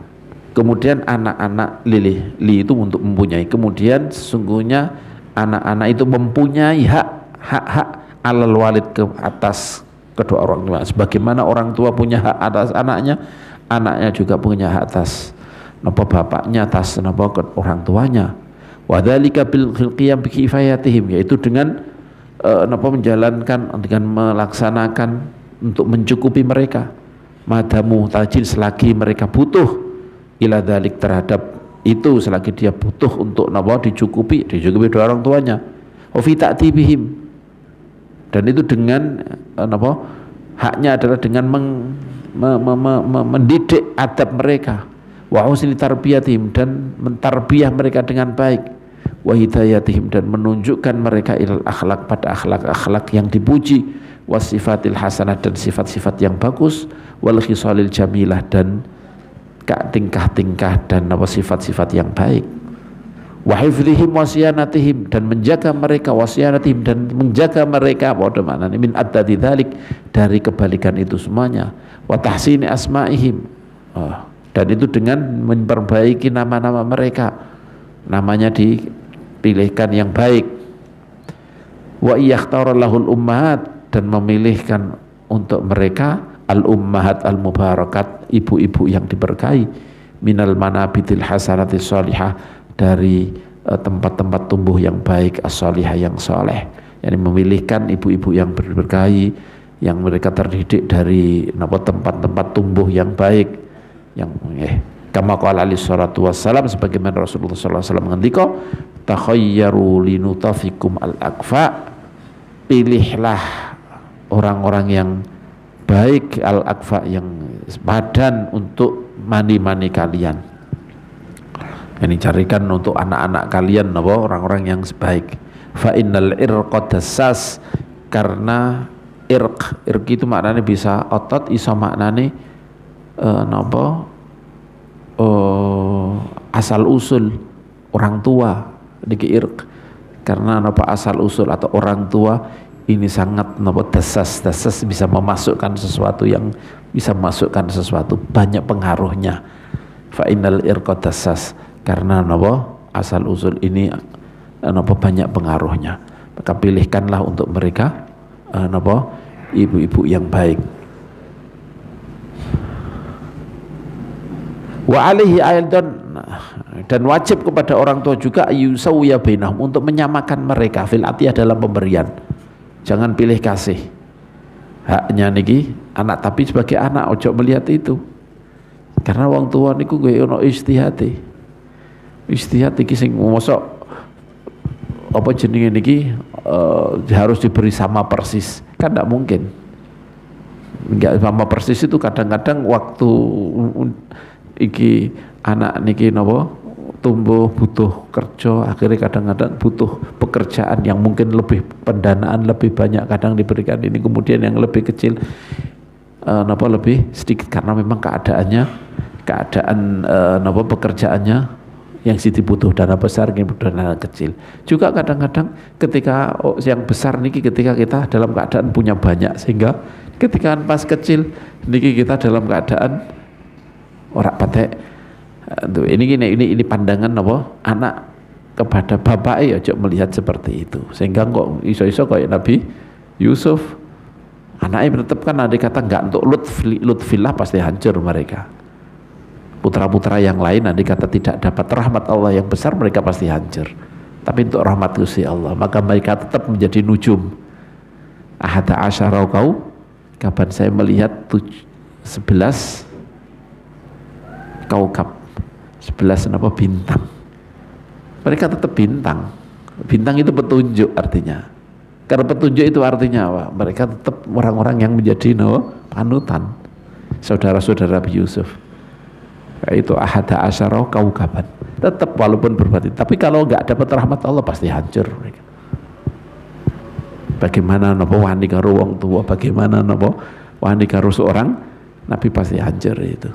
S1: kemudian anak-anak li itu untuk mempunyai, kemudian sesungguhnya anak-anak itu mempunyai hak alal walid, ke atas kedua orang tua. Sebagaimana orang tua punya hak atas anaknya, anaknya juga punya hak atas bapaknya, atas orang tuanya. Wadzalika bil qiyam bi kifayatihim, yaitu dengan menjalankan, dengan melaksanakan untuk mencukupi mereka. Madamu tajil, selagi mereka butuh, ila dzalik, terhadap itu, selagi dia butuh untuk dicukupi dua orang tuanya. Wa fi ta'tibihim, dan itu dengan haknya adalah dengan mendidik adab mereka, wa husni tarbiyatihim, dan mentarbiyah mereka dengan baik, wa hidayatihim, dan menunjukkan mereka ilal akhlak, pada akhlak yang dipuji, wasifatil hasanah, dan sifat-sifat yang bagus, wal khisalil jamilah, dan tingkah-tingkah dan sifat-sifat yang baik. Wa hifdzihim wasiyanatihim, dan menjaga mereka, wasiyanatihim, dan menjaga mereka, pada maknanya min addadi dzalik, dari kebalikan itu semuanya. Wa tahsini asma'ihim, dan itu dengan memperbaiki nama-nama mereka, namanya dipilihkan yang baik. Wa iyakhtara lahul ummahat, dan memilihkan untuk mereka al-ummahat al-mubarakat, ibu-ibu yang diberkahi, minal manabitil hasanati sholihah, dari tempat-tempat tumbuh yang baik, as-sholihah, yang soleh. Yani memilihkan ibu-ibu yang berkahi, yang mereka terdidik dari tempat-tempat tumbuh yang baik, yang kama qala alaihi salatu wassalam, sebagaimana Rasulullah sallallahu alaihi wasallam mengendika, takhayyaru linutafikum al-akfa, pilihlah orang-orang yang baik, al-akfa, yang padan untuk mani-mani kalian. Ini carikan untuk anak-anak kalian orang-orang yang sebaik. Fa innal irqa dassas, karena irq itu maknanya bisa otot, iso maknanya asal usul orang tua, niki irq, karena asal usul atau orang tua ini sangat dasas bisa memasukkan sesuatu, yang bisa memasukkan sesuatu, banyak pengaruhnya. Fa innal irqa dassas, karena asal usul ini banyak pengaruhnya, maka pilihkanlah untuk mereka ibu-ibu yang baik. Wa alaihi aidan, dan wajib kepada orang tua juga yusawiya bainahum, untuk menyamakan mereka fil atiyah, dalam pemberian. Jangan pilih kasih, haknya niki anak, tapi sebagai anak ojo melihat itu, karena wong tua niku gue ono istihad iki sing mosok jenenge niki harus diberi sama persis, kan tidak mungkin. Enggak sama persis itu kadang-kadang waktu iki anak niki tumbuh butuh kerja, akhirnya kadang-kadang butuh pekerjaan yang mungkin lebih, pendanaan lebih banyak kadang diberikan ini, kemudian yang lebih kecil lebih sedikit, karena memang keadaan pekerjaannya yang siti butuh dana besar, yang butuh dana kecil. Juga kadang-kadang ketika yang besar niki ketika kita dalam keadaan punya banyak, sehingga ketika pas kecil niki kita dalam keadaan ora patek. Ini pandangan apa anak kepada bapak ya ojo melihat seperti itu, sehingga kok iso-iso kayak Nabi Yusuf anaknya tetap kan ada kata enggak untuk lutfillah pasti hancur mereka. Putra-putra yang lain nanti kata tidak dapat rahmat Allah yang besar, mereka pasti hancur. Tapi untuk rahmat Gusti Allah, maka mereka tetap menjadi nujum. Ahada asyara kau, kapan saya melihat 11 kaukab, 11 apa bintang. Mereka tetap bintang. Bintang itu petunjuk artinya. Karena petunjuk itu artinya apa? Mereka tetap orang-orang yang menjadi panutan. Saudara-saudara Nabi Yusuf. Itu ahada asyara kaukaban, tetap walaupun berbati, tapi kalau nggak dapat rahmat Allah pasti hancur mereka. Bagaimana nopo wani karo wong tua, bagaimana nopo wani karo seorang nabi pasti hancur itu.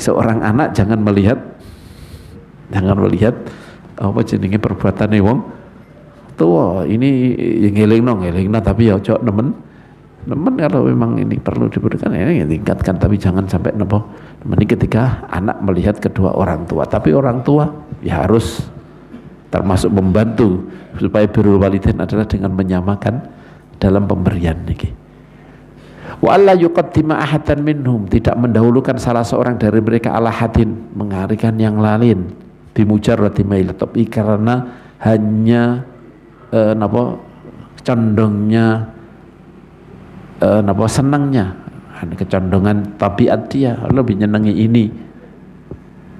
S1: Seorang anak jangan melihat apa jenenge perbuatan wong tua ini yang ngelingno tapi ya ojo nemen kalau memang ini perlu diberikan ini tingkatkan, tapi jangan sampai ini ketika anak melihat kedua orang tua, tapi orang tua ya harus termasuk membantu supaya birrul walidain adalah dengan menyamakan dalam pemberian niki. Wa alla yuqaddima ahadan minhum, tidak mendahulukan salah seorang dari mereka ala hadin, mengalihkan yang lain bimujarradi mail, tapi karena hanya condongnya senangnya, kecondongan tabiat dia lebih nyenangi ini,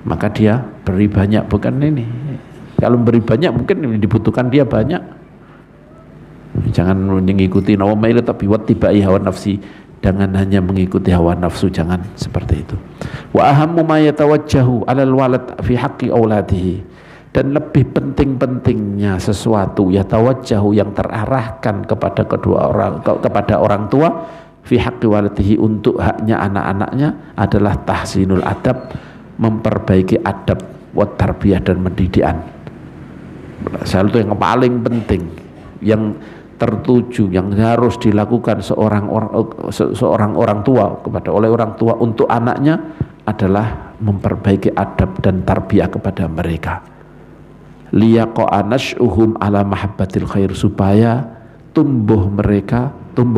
S1: maka dia beri banyak, bukan ini. Kalau beri banyak mungkin dibutuhkan dia banyak. Jangan mengikuti nawamail tapi wattibai hawa nafsi, jangan hanya mengikuti hawa nafsu, jangan seperti itu. Wa ahammu ma yatawajjahu 'alal walad fi haqqi auladihi, dan lebih penting-pentingnya sesuatu yatawajjahu yang terarahkan kepada kepada orang tua fi haqqi waladihi, untuk haknya anak-anaknya adalah tahsinul adab, memperbaiki adab, wa tarbiyah dan pendidikan. Satu yang paling penting, yang tertuju, yang harus dilakukan seorang orang tua oleh orang tua untuk anaknya adalah memperbaiki adab dan tarbiyah kepada mereka. Liyaqa nash'uhum ala mahabbatil khair, supaya tumbuh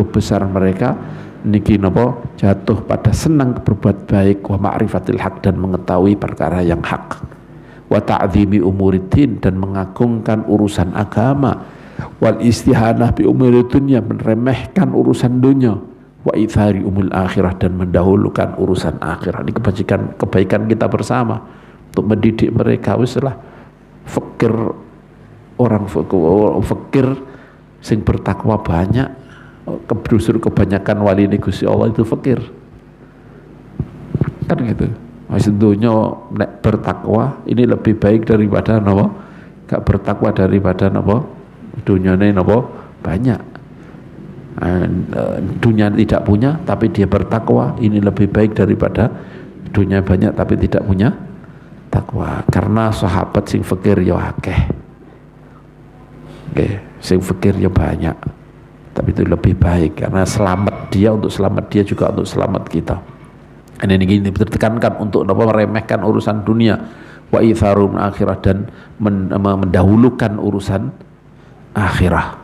S1: besar mereka niki napa jatuh pada senang berbuat baik, wa ma'rifatil haq, dan mengetahui perkara yang hak, wa ta'zimi umuriddin, dan mengagungkan urusan agama, wal istihanah bi umuri dunya, meremehkan urusan dunia, wa ithari umul akhirah, dan mendahulukan urusan akhirat. Ini kebaikan kita bersama untuk mendidik mereka. Wislah fakir, orang fakir sing bertakwa banyak, justru kebanyakan wali ini Gusti Allah itu fakir kan gitu. Masih dunia nek bertakwa ini lebih baik daripada napa gak bertakwa, daripada napa dunyane napa banyak. Dunia tidak punya tapi dia bertakwa, ini lebih baik daripada dunia banyak tapi tidak punya takwa. Karena sahabat sing fakir ya akeh, sing fakir ya banyak, tapi itu lebih baik karena selamat dia, untuk selamat dia juga untuk selamat kita. Ini ditekankan untuk meremehkan urusan dunia, wa itharun akhirah, dan mendahulukan urusan akhirah,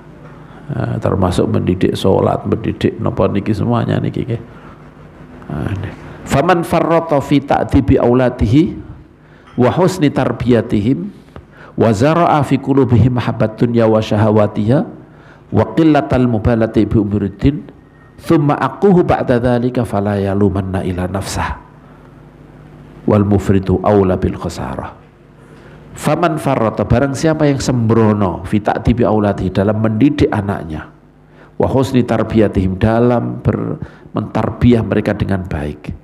S1: termasuk mendidik sholat, mendidik napa niki semuanya niki. Faman farrata fi ta'dibi auladihi wa husni tarbiyatihim wa zara'a fi qulubihim mahabbat dunya wa syahawatiha wa qillatal mubalati bi umuriddin thumma aquhu ba'da dzalika fala yalumanna ila nafsah wal mufridu aula bil khasarah. Faman farrata, barang siapa yang sembrono fi ta'dibi auladihi, dalam mendidik anaknya, wa husni tarbiyatihim, dalam mentarbiyah mereka dengan baik,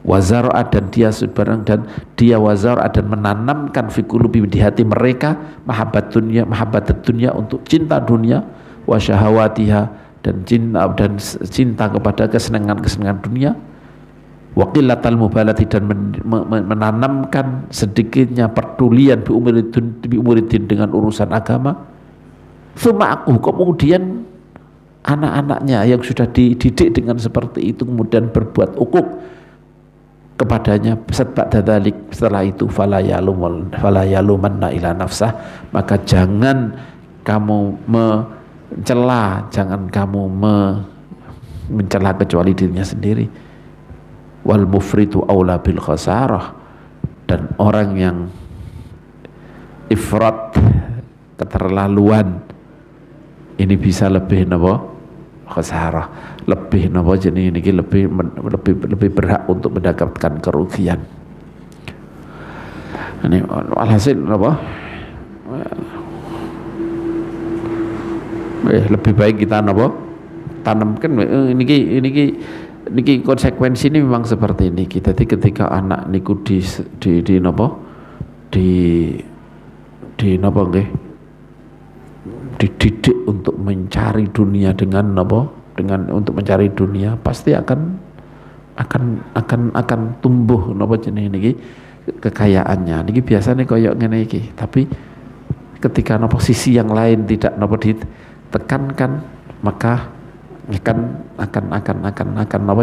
S1: wazara, dan dia sebarang, dan dia wazara, dan menanamkan fi qulubi, di hati mereka, mahabbat dunya, untuk cinta dunia, wa syahawatiha, dan cinta kepada kesenangan dunia, wa qillatal mubalati, dan menanamkan sedikitnya pedulian bi umuridin dengan urusan agama. Tsumma kemudian anak-anaknya yang sudah dididik dengan seperti itu kemudian berbuat ukuk kepadanya setelah itu fala yalumanna ila nafsah, maka jangan kamu mencela, jangan kamu mencela kecuali dirinya sendiri. Wal mufritu aula bil khasarah, dan orang yang ifrat, keterlaluan, ini bisa lebih khasarah, lebih jenis ini lebih berhak untuk mendapatkan kerugian. Ini alhasil lebih baik kita tanamkan ini konsekuensi ini memang seperti ini. Jadi ketika anak niku dididik untuk mencari dunia dengan untuk mencari dunia, pasti akan tumbuh jenis ini kekayaannya. Niki biasanya koyok ngene iki, tapi ketika sisi yang lain tidak ditekankan, maka akan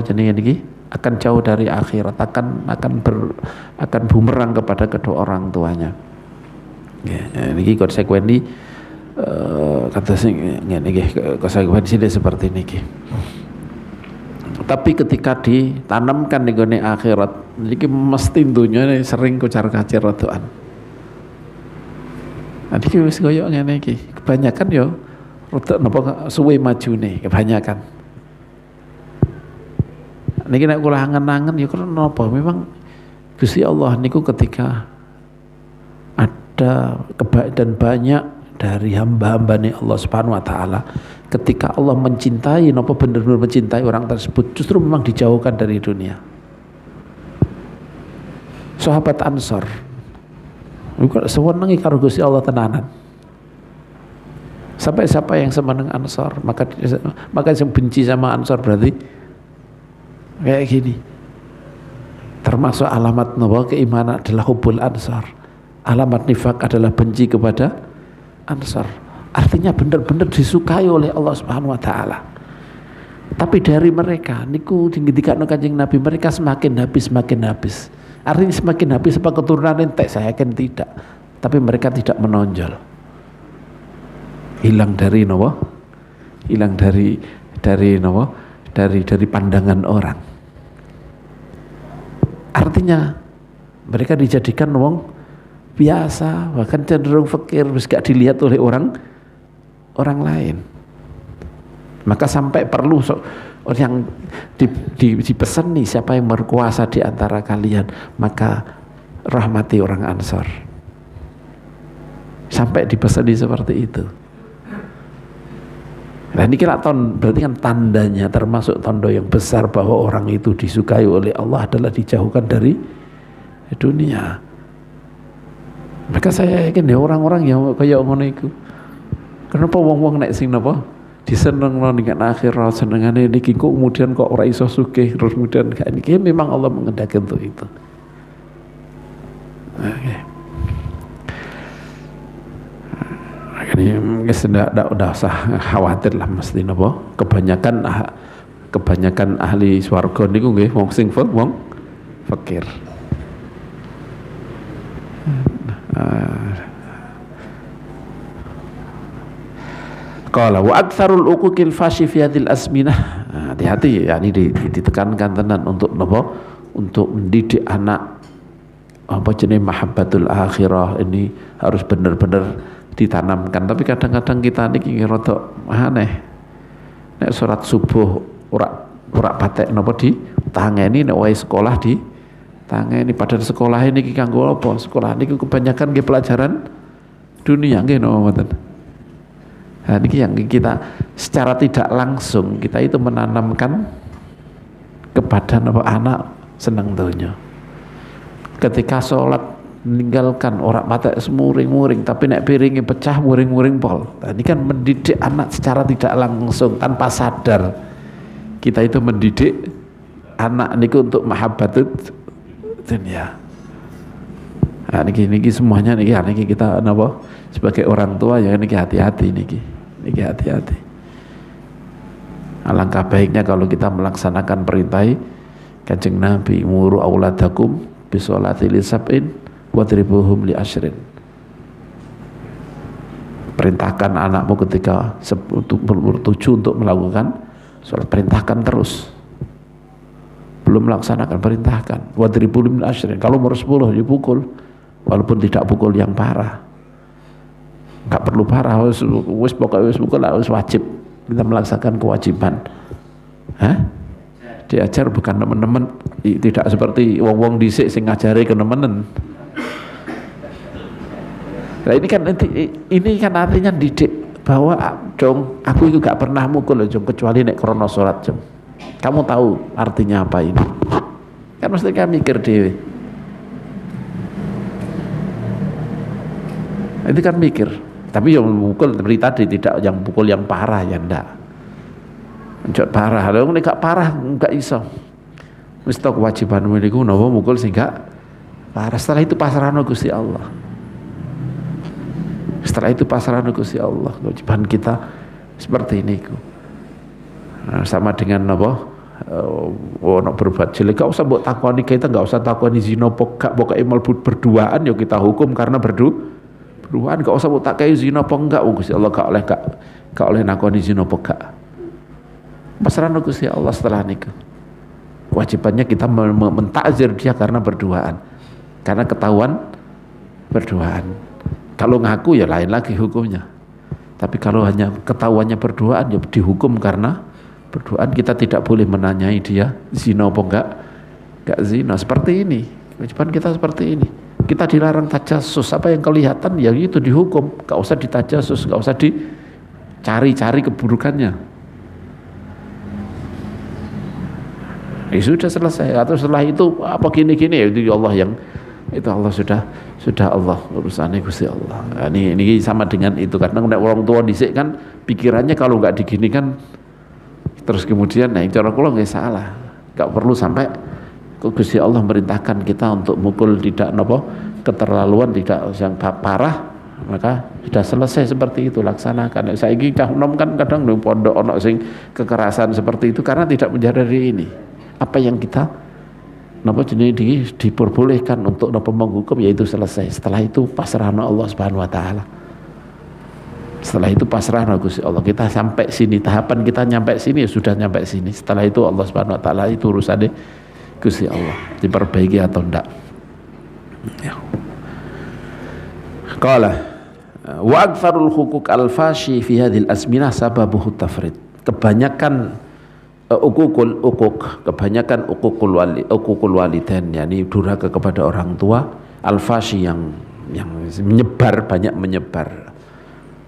S1: jenis ini akan jauh dari akhirat, akan bumerang kepada kedua orang tuanya. Ya, ini konsekuensi kata sing ngene nggih, konsekuensi seperti niki. Tapi ketika ditanamkan di gone akhirat niki mesti dunya sering kocar-kacir rodoan. Niki wis koyo ngene iki. Kebanyakan yo rodok napa suwe majune kebanyakan. Niki nek kula angen-angen ya karena napa memang Gusti Allah niku ketika ada dan banyak dari hamba-hambanya Allah Subhanahu wa taala, ketika Allah mencintai benar-benar mencintai orang tersebut, justru memang dijauhkan dari dunia. Sahabat Ansor sewenengi karo Gusti Allah tenanan. Sampai siapa yang semeneng Ansor, maka yang benci sama Ansor berarti kayak gini. Termasuk alamat keimanan adalah hubul Ansor. Alamat nifak adalah benci kepada Ansar. Artinya benar-benar disukai oleh Allah Subhanahu wa taala. Tapi dari mereka niku dikatakan Kanjeng Nabi, mereka semakin habis. Artinya semakin habis apa keturunan entek, saya yakin tidak. Tapi mereka tidak menonjol. Hilang dari pandangan orang. Artinya mereka dijadikan biasa, bahkan cenderung fakir, terus gak dilihat oleh orang lain. Maka sampai perlu yang dipesan nih, siapa yang berkuasa di antara kalian, maka rahmati orang Ansor. Sampai dipesani seperti itu. Nah ini kira berarti kan tandanya, termasuk tanda yang besar bahwa orang itu disukai oleh Allah adalah dijauhkan dari dunia. Maka saya yakin orang-orang yang kayak ngono iku. Kenapa wong-wong nek sing napa disenengno dengan akhirat, senengane niki kok kemudian kok ora iso sugih, terus kemudian gak niki, memang Allah mengendaki untuk itu. Oke. Ini sudah usah khawatir lah mesti napa. Kebanyakan ahli swarga niku nggih wong sing fakir. Qala wa aktsarul uquqil fashi fi hadhil asminah. Hati-hati ya, ini ditekankan tenan untuk napa? Untuk mendidik anak jenis mahabbatul akhirah ini harus benar-benar ditanamkan. Tapi kadang-kadang kita niki rada aneh. Nek salat subuh ora patek napa di tangeni, nek wae sekolah di tangeni, padahal sekolah ini kanggo apa? Sekolah ini kebanyakan ke pelajaran dunia nggih napa mboten. Nah ini yang kita secara tidak langsung kita itu menanamkan kepada anak senang dunia. Ketika sholat meninggalkan orang mata semuring-muring, tapi nek piringnya pecah muring-muring pol. Nah, ini kan mendidik anak secara tidak langsung tanpa sadar. Kita itu mendidik anak niku untuk mahabbatut dunia. Nah, niki semuanya niki kita napa sebagai orang tua ya niki hati-hati niki hati-hati. Alangkah baiknya kalau kita melaksanakan perintah Kanjeng Nabi, muru auladakum bisolati li sab'in wadribuhum li asyrin. Perintahkan anakmu ketika bertujuh untuk melakukan sholat, perintahkan terus. Belum melaksanakan, perintahkan. Wadribuhum li asyrin. Kalau umur 10 dipukul, walaupun tidak pukul yang parah. Enggak perlu parah, wis pokoknya wis pukul harus wajib. Kita melaksanakan kewajiban. Diajar bukan teman-teman, tidak seperti wong-wong dhisik sing ngajari ke temenan. Nah ini kan artinya didik bahwa dong aku itu gak pernah mukul dong kecuali nek krono salat dong. Kamu tahu artinya apa ini? Kan mesti kan mikir dewe. Itu kan mikir. Tapi yang mukul seperti tadi tidak yang pukul yang parah ya ndak. Njot parah, kalau nek gak parah enggak iso. Wis tok kewajibanmu niku napa mukul sing gak parah. Setelah itu pasrahno Gusti Allah. Setelah itu pasrahno Gusti Allah. Kewajiban kita seperti ini. Nah, sama dengan napa ono berbuat jelek gak usah mbok takoni, kita gak usah takoni zina apa gak, pokoke mlebu berduaan ya kita hukum karena berduaan. Gak usah mbok takai zina apa enggak, Gusti Allah gak oleh nakoni zina apa gak. Pasrahno Gusti Allah setelah nikah. Kewajibannya kita mentakzir dia karena berduaan, karena ketahuan berduaan. Kalau ngaku ya lain lagi hukumnya. Tapi kalau hanya ketahuannya berduaan ya dihukum karena berduaan. Kita tidak boleh menanyai dia zina apa enggak zina. Seperti ini kewajiban kita, seperti ini. Kita dilarang tajasus, apa yang kelihatan ya itu dihukum. Gak usah ditajasus, gak usah dicari-cari keburukannya. Ya sudah selesai. Atau setelah itu apa gini-gini ya itu Allah yang itu Allah sudah Allah urusannya Gusti Allah. Nah, ini sama dengan itu. Kadang orang tua dhisik kan pikirannya kalau nggak diginikan terus kemudian nah cara kula nggak salah. Nggak perlu sampai Gusti Allah merintahkan kita untuk mukul tidak nopo keterlaluan, tidak yang parah, maka sudah selesai seperti itu laksanakan. Saiki cah nom kan kadang ning pondok ono sing kekerasan seperti itu karena tidak menyadari ini. Apa yang kita napa jenenge diperbolehkan untuk napa menghukum yaitu selesai. Setelah itu pasrahna Allah Subhanahu wa taala. Setelah itu pasrahna Gusti Allah. Kita sampai sini, tahapan kita nyampe sini ya sudah nyampe sini. Setelah itu Allah Subhanahu wa taala itu urusannya Gusti Allah, diperbaiki atau enggak. Ya. Qala wa aktsarul huquq al-fashi fi hadhil azminah sababuhu tafrid. Kebanyakan kebanyakan uququl walidain, yakni durhaka kepada orang tua, al-fashi yang menyebar, banyak menyebar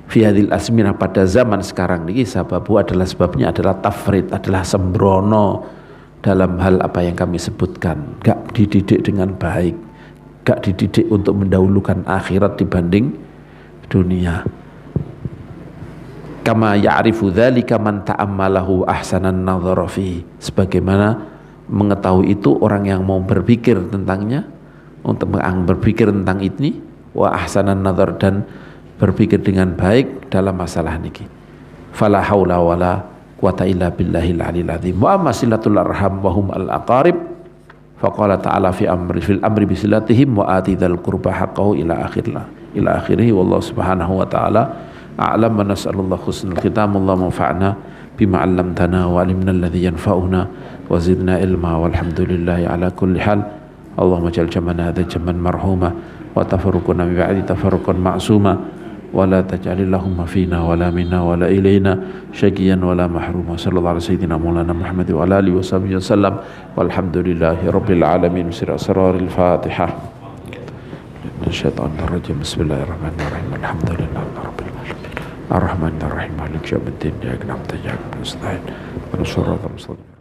S1: fi hadhil azminah pada zaman sekarang ini. Sababu adalah sebabnya adalah tafrid, adalah sembrono dalam hal apa yang kami sebutkan. Gak dididik dengan baik, gak dididik untuk mendahulukan akhirat dibanding dunia. Kama ya'rifu dzalika man ta'ammalahu ahsanan nadhara fi. Sebagaimana mengetahui itu orang yang mau berpikir tentangnya, untuk berpikir tentang ini, wa ahsanan nadhar, dan berpikir dengan baik dalam masalah niki. Fala haula wala quwata illa billahil aliyil azim. Wa amma silatul arham wa hum al aqarib faqala ta'ala fil amri bisilatihim wa atidal qurba haqqahu ila akhirih. Wallahu subhanahu wa ta'ala a'lam wa nas'alullah husnul khitam. Allahumma anfa'na bima 'allamtana wa 'allimna alladhi yanfa'una wa zidna ilma walhamdulillahi ala kulli hal. Allahumma ja'al jam'ana hadha jam'an marhuma wa tafarruquna min ba'di tafarruqan ma'suma wa la taj'alillahumma fina wa la minna wa la ilayna syaqiyan wa la mahruma. Sallallahu alaihi sayyidina maulana Muhammad wa ala alihi wa sahbihi wasallam walhamdulillahi rabbil alamin. Asrarul Fatihah. Syaitanir rajim. Bismillahirrahmanirrahim. Alhamdulillahi rabbil alamin. Ar-Rahmanir Rahim. Maliki yaumiddin. Iyyaka na'budu wa iyyaka nasta'in. Ihdinas siratal mustaqim.